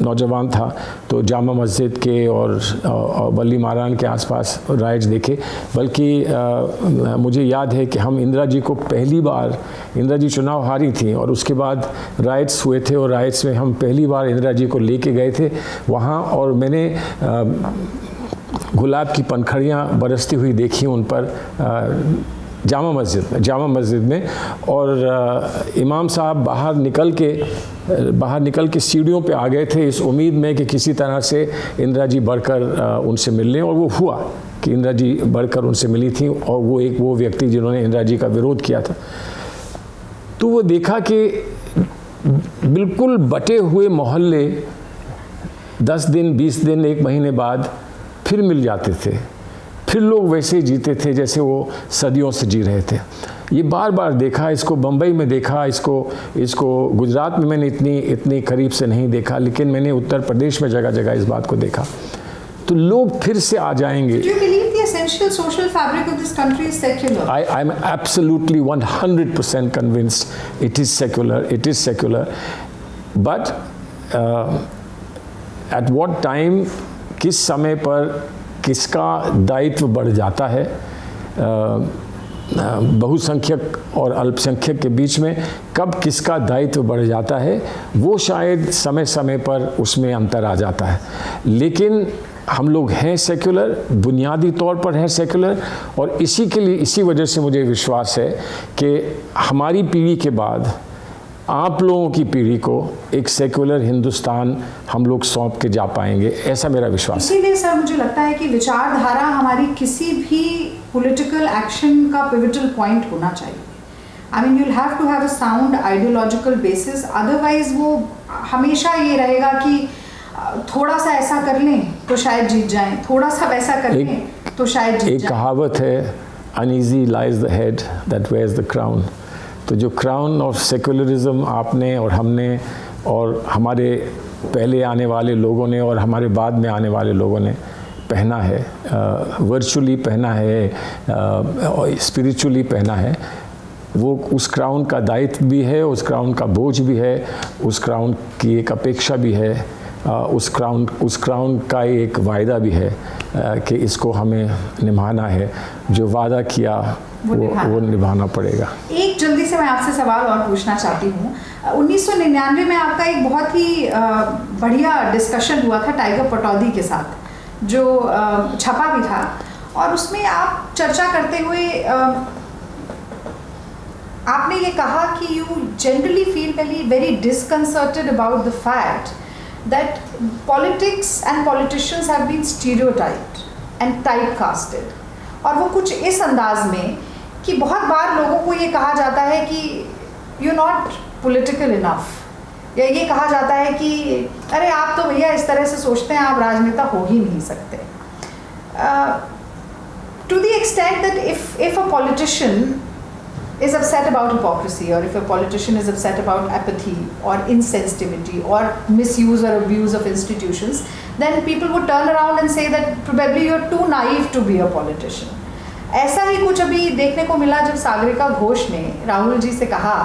नौजवान था, तो जामा मस्जिद के और बल्ली मारान के आसपास राइट्स देखे। बल्कि मुझे याद है कि हम इंदिरा जी को पहली बार, इंदिरा जी चुनाव हारी थी और उसके बाद राइट्स हुए थे, और राइट्स में हम पहली बार इंदिरा जी को लेके गए थे वहाँ, और मैंने गुलाब की पंखड़ियाँ बरसती हुई देखी उन पर जामा मस्जिद में, और इमाम साहब बाहर निकल के सीढ़ियों पे आ गए थे इस उम्मीद में कि किसी तरह से इंदिरा जी बढ़कर उनसे मिलने, और वो हुआ कि इंदिरा जी बढ़कर उनसे मिली थी, और वो व्यक्ति जिन्होंने इंदिरा जी का विरोध किया था। तो वो देखा कि बिल्कुल बटे हुए मोहल्ले 10 दिन, 20 दिन, 1 महीने बाद फिर मिल जाते थे, फिर लोग वैसे जीते थे जैसे वो सदियों से जी रहे थे। ये बार देखा, इसको बम्बई में देखा, इसको गुजरात में मैंने इतनी करीब से नहीं देखा, लेकिन मैंने उत्तर प्रदेश में जगह जगह इस बात को देखा। तो लोग फिर से आ जाएंगे। Do you believe the essential social fabric of this country is secular? I'm absolutely 100% convinced it is secular. But at what time, किस समय पर किसका दायित्व बढ़ जाता है, बहुसंख्यक और अल्पसंख्यक के बीच में कब किसका दायित्व बढ़ जाता है, वो शायद समय समय पर उसमें अंतर आ जाता है। लेकिन हम लोग हैं सेक्युलर, बुनियादी तौर पर हैं सेक्युलर, और इसी वजह से मुझे विश्वास है कि हमारी पीढ़ी के बाद आप लोगों की पीढ़ी को एक सेक्युलर हिंदुस्तान हम लोग सौंप के जा पाएंगे, ऐसा मेरा विश्वास है। इसीलिए सर मुझे लगता है कि विचारधारा हमारी किसी भी पॉलिटिकल एक्शन का पिवटल पॉइंट होना चाहिए। I mean you'll have to have a sound ideological basis, otherwise वो हमेशा ये रहेगा कि थोड़ा सा ऐसा कर लें तो शायद जीत जाएं, थोड़ा सा वैसा कर लें तो शायद जीत जाएं। एक कहावत है, uneasy lies the head that wears the crown. तो जो क्राउन ऑफ सेक्युलरिज्म आपने और हमने और हमारे पहले आने वाले लोगों ने और हमारे बाद में आने वाले लोगों ने पहना है, वर्चुअली पहना है, स्पिरिचुअली पहना है, वो उस क्राउन का दायित्व भी है, उस क्राउन का बोझ भी है, उस क्राउन की एक अपेक्षा भी है, उस क्राउन का एक वायदा भी है कि इसको हमें निभाना है। जो वादा किया वो निभाना पड़ेगा। एक जल्दी से मैं आपसे सवाल और पूछना चाहती हूँ। 1999 में आपका एक बहुत ही बढ़िया डिस्कशन हुआ था टाइगर पटौदी के साथ, जो छपा भी था, और उसमें आप चर्चा करते हुए आपने ये कहा कि you generally feel very disconcerted about the fact that politics and politicians have been stereotyped and typecasted, और वो कुछ इस अंदाज में कि बहुत बार लोगों को ये कहा जाता है कि you're not political enough, या ये कहा जाता है कि अरे आप तो भैया इस तरह से सोचते हैं, आप राजनेता हो ही नहीं सकते। To the extent that if a politician is upset about hypocrisy, or if a politician is upset about apathy or insensitivity or misuse or abuse of institutions, then people would turn around and say that probably you're too naive to be a politician. ऐसा ही कुछ अभी देखने को मिला जब सागरिका घोष ने राहुल जी से कहा,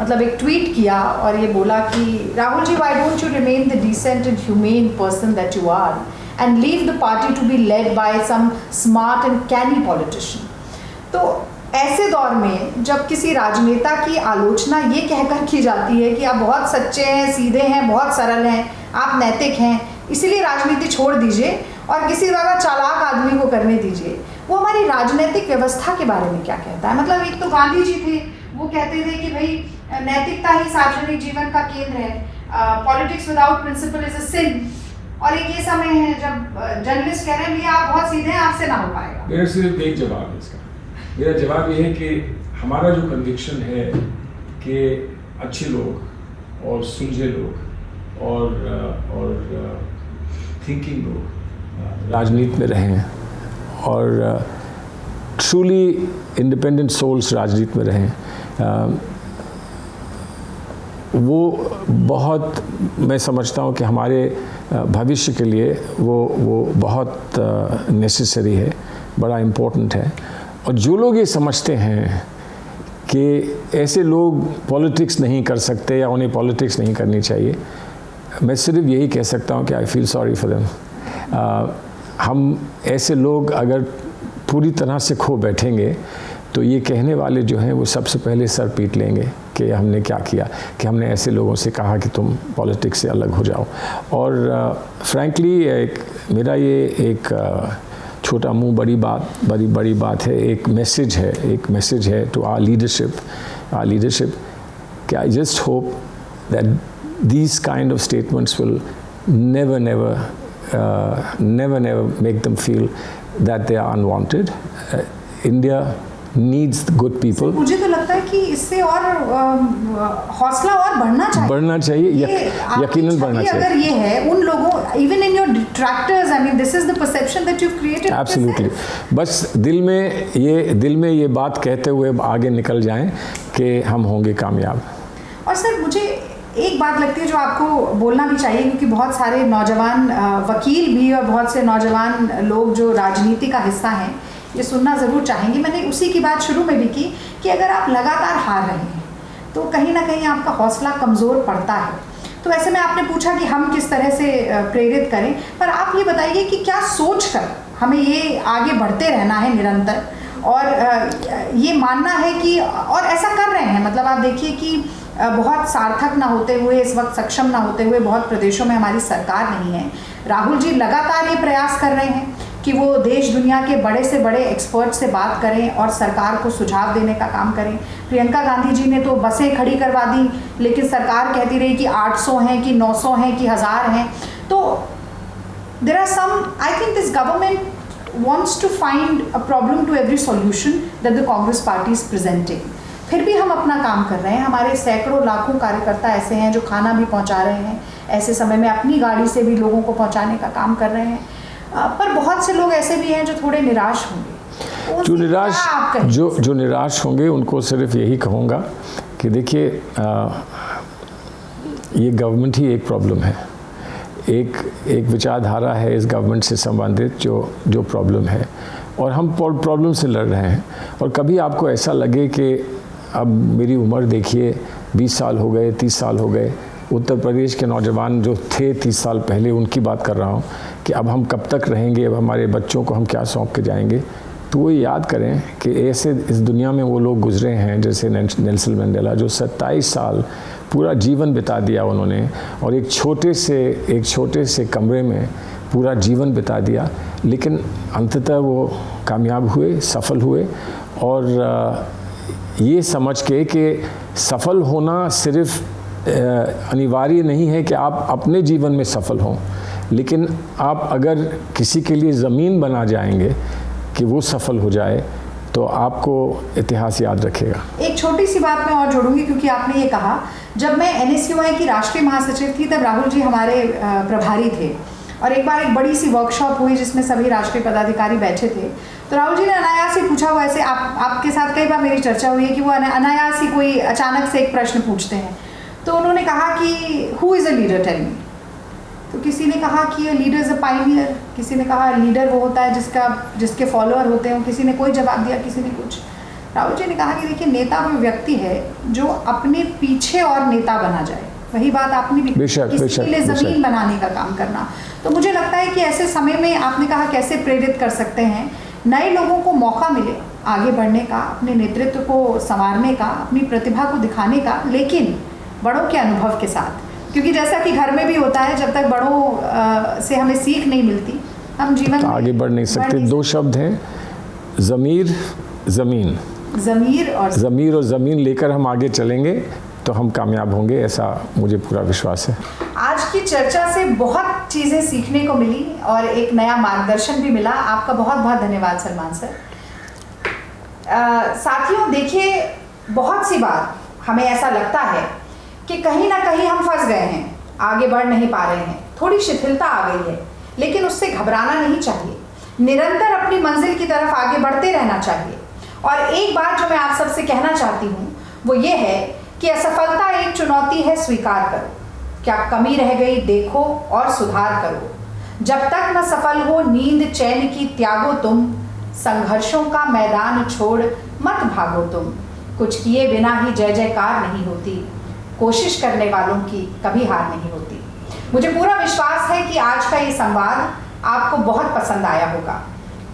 मतलब एक ट्वीट किया और ये बोला कि Rahul ji, why don't you remain the decent and humane person that you are and leave the party to be led by some smart and canny politician. तो ऐसे दौर में जब किसी राजनेता की आलोचना ये कहकर की जाती है कि आप बहुत सच्चे हैं, सीधे हैं, बहुत सरल हैं, आप नैतिक हैं, इसीलिए राजनीति छोड़ दीजिए और किसी ज़्यादा चालाक आदमी को करने दीजिए, वो हमारी राजनीतिक व्यवस्था के बारे में क्या कहता है? मतलब एक तो गांधी जी थे, वो कहते थे कि भाई नैतिकता ही सार्वजनिक जीवन का केंद्र है, politics without principle is a sin, और एक ये समय है जब जर्नलिस्ट कह रहे हैं भैया आप बहुत सीधे हैं, आपसे ना हो पाएगा। मेरा सिर्फ एक जवाब है इसका। मेरा जवाब ये है कि हमारा जो कन्विक्शन है कि अच्छे लोग और सुलझे लोग और थिंकिंग लोग राजनीति में रहें और ट्रूली इंडिपेंडेंट सोल्स राजनीति में रहें, वो बहुत, मैं समझता हूँ कि हमारे भविष्य के लिए वो बहुत नेसेसरी है, बड़ा इम्पोर्टेंट है। और जो लोग ये समझते हैं कि ऐसे लोग पॉलिटिक्स नहीं कर सकते या उन्हें पॉलिटिक्स नहीं करनी चाहिए, मैं सिर्फ यही कह सकता हूँ कि I feel sorry for them. हम ऐसे लोग अगर पूरी तरह से खो बैठेंगे तो ये कहने वाले जो हैं वो सबसे पहले सर पीट लेंगे कि हमने क्या किया, कि हमने ऐसे लोगों से कहा कि तुम पॉलिटिक्स से अलग हो जाओ। और फ्रैंकली मेरा ये एक छोटा मुंह बड़ी बात है, एक मैसेज है टू आवर लीडरशिप कि I just hope that these kind of statements will never make them feel that they are unwanted. India needs good people. मुझे तो लगता है कि इससे और हौसला और बढ़ना चाहिए, यकीनन बढ़ना चाहिए। अगर ये है उन लोगों, even in your detractors, I mean this is the perception that you've created. Absolutely. बस दिल में ये बात कहते हुए आगे निकल जाएं कि हम होंगे कामयाब। और सर मुझे एक बात लगती है जो आपको बोलना भी चाहिए, क्योंकि बहुत सारे नौजवान वकील भी और बहुत से नौजवान लोग जो राजनीति का हिस्सा हैं ये सुनना ज़रूर चाहेंगे। मैंने उसी की बात शुरू में भी की कि अगर आप लगातार हार रहे हैं तो कहीं ना कहीं आपका हौसला कमज़ोर पड़ता है। तो ऐसे में आपने पूछा कि हम किस तरह से प्रेरित करें, पर आप ये बताइए कि क्या सोच कर हमें ये आगे बढ़ते रहना है निरंतर, और ये मानना है कि, और ऐसा कर रहे हैं, मतलब आप देखिए कि बहुत सार्थक ना होते हुए, इस वक्त सक्षम ना होते हुए बहुत प्रदेशों में हमारी सरकार नहीं है। राहुल जी लगातार ये प्रयास कर रहे हैं कि वो देश दुनिया के बड़े से बड़े एक्सपर्ट से बात करें और सरकार को सुझाव देने का काम करें। प्रियंका गांधी जी ने तो बसें खड़ी करवा दी, लेकिन सरकार कहती रही कि 800 हैं कि 900 हैं कि 1000 हैं। तो there are some, I think this government wants to find a problem to every solution that the Congress party is presenting। फिर भी हम अपना काम कर रहे हैं। हमारे सैकड़ों लाखों कार्यकर्ता ऐसे हैं जो खाना भी पहुंचा रहे हैं, ऐसे समय में अपनी गाड़ी से भी लोगों को पहुंचाने का काम कर रहे हैं। पर बहुत से लोग ऐसे भी हैं जो थोड़े निराश होंगे। जो निराश होंगे उनको सिर्फ यही कहूँगा कि देखिए, ये गवर्नमेंट ही एक प्रॉब्लम है, एक विचारधारा है इस गवर्नमेंट से संबंधित जो प्रॉब्लम है, और हम प्रॉब्लम से लड़ रहे हैं। और कभी आपको ऐसा लगे कि अब मेरी उम्र देखिए 20 साल हो गए, 30 साल हो गए, उत्तर प्रदेश के नौजवान जो थे 30 साल पहले, उनकी बात कर रहा हूँ कि अब हम कब तक रहेंगे, अब हमारे बच्चों को हम क्या सौंप के जाएंगे। तो वो याद करें कि ऐसे इस दुनिया में वो लोग गुजरे हैं, जैसे नेल्सन मंडेला, जो 27 साल पूरा जीवन बिता दिया उन्होंने, और एक छोटे से कमरे में पूरा जीवन बिता दिया, लेकिन अंततः वो कामयाब हुए, सफल हुए। और ये समझ के कि सफल होना सिर्फ अनिवार्य नहीं है कि आप अपने जीवन में सफल हों, लेकिन आप अगर किसी के लिए ज़मीन बना जाएंगे कि वो सफल हो जाए, तो आपको इतिहास याद रखेगा। एक छोटी सी बात मैं और जोड़ूंगी, क्योंकि आपने ये कहा, जब मैं NSUI की राष्ट्रीय महासचिव थी तब राहुल जी हमारे प्रभारी थे, और एक बार एक बड़ी सी वर्कशॉप हुई जिसमें सभी राष्ट्रीय पदाधिकारी बैठे थे। तो राहुल जी ने अनायास ही पूछा, वो ऐसे आपके साथ कई बार मेरी चर्चा हुई है कि वो अनायास ही कोई अचानक से एक प्रश्न पूछते हैं। तो उन्होंने कहा कि who is a leader, tell me. तो किसी ने कहा कि लीडर इज़ अ पायनियर, किसी ने कहा लीडर वो होता है जिसके फॉलोअर होते हैं, किसी ने कोई जवाब दिया, किसी ने कुछ। राहुल जी ने कहा कि देखिए, नेता वो व्यक्ति है जो अपने पीछे और नेता बना जाए। वही बात आपने भी, किसी के लिए ज़मीन बनाने का काम करना। तो मुझे लगता है कि ऐसे समय में आपने कहा कैसे प्रेरित कर सकते हैं, नए लोगों को मौका मिले आगे बढ़ने का, अपने नेतृत्व को संवारने का, अपनी प्रतिभा को दिखाने का, लेकिन बड़ों के अनुभव के साथ। क्योंकि जैसा कि घर में भी होता है, जब तक बड़ों से हमें सीख नहीं मिलती, हम जीवन में आगे बढ़ नहीं सकते। दो शब्द हैं, ज़मीर, ज़मीन। ज़मीर और ज़मीन लेकर हम आगे चलेंगे तो हम कामयाब होंगे, ऐसा मुझे पूरा विश्वास है। आज की चर्चा से बहुत चीज़ें सीखने को मिली और एक नया मार्गदर्शन भी मिला। आपका बहुत बहुत धन्यवाद सलमान सर। साथियों, देखिए, बहुत सी बार हमें ऐसा लगता है कि कहीं ना कहीं हम फंस गए हैं, आगे बढ़ नहीं पा रहे हैं, थोड़ी शिथिलता आ गई है, लेकिन उससे घबराना नहीं चाहिए। निरंतर अपनी मंजिल की तरफ आगे बढ़ते रहना चाहिए। और एक बात जो मैं आप सबसे कहना चाहती हूँ वो ये है कि असफलता एक चुनौती है, स्वीकार करो। क्या कमी रह गई देखो और सुधार करो। जब तक न सफल हो नींद चैन की त्यागो तुम, संघर्षों का मैदान छोड़ मत भागो तुम। कुछ किए बिना ही जय जयकार नहीं होती, कोशिश करने वालों की कभी हार नहीं होती। मुझे पूरा विश्वास है कि आज का ये संवाद आपको बहुत पसंद आया होगा।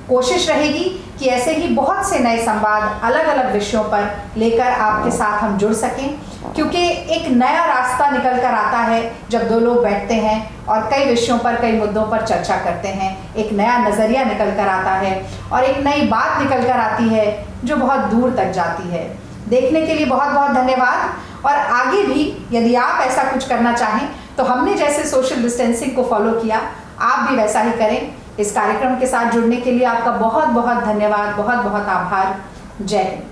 कोशिश रहेगी कि ऐसे ही बहुत से नए संवाद अलग अलग विषयों पर लेकर आपके साथ हम जुड़ सकें, क्योंकि एक नया रास्ता निकल कर आता है जब दो लोग बैठते हैं और कई विषयों पर, कई मुद्दों पर चर्चा करते हैं। एक नया नज़रिया निकल कर आता है और एक नई बात निकल कर आती है जो बहुत दूर तक जाती है। देखने के लिए बहुत बहुत धन्यवाद। और आगे भी यदि आप ऐसा कुछ करना चाहें तो हमने जैसे सोशल डिस्टेंसिंग को फॉलो किया, आप भी वैसा ही करें। इस कार्यक्रम के साथ जुड़ने के लिए आपका बहुत बहुत धन्यवाद, बहुत बहुत आभार। जय हिंद।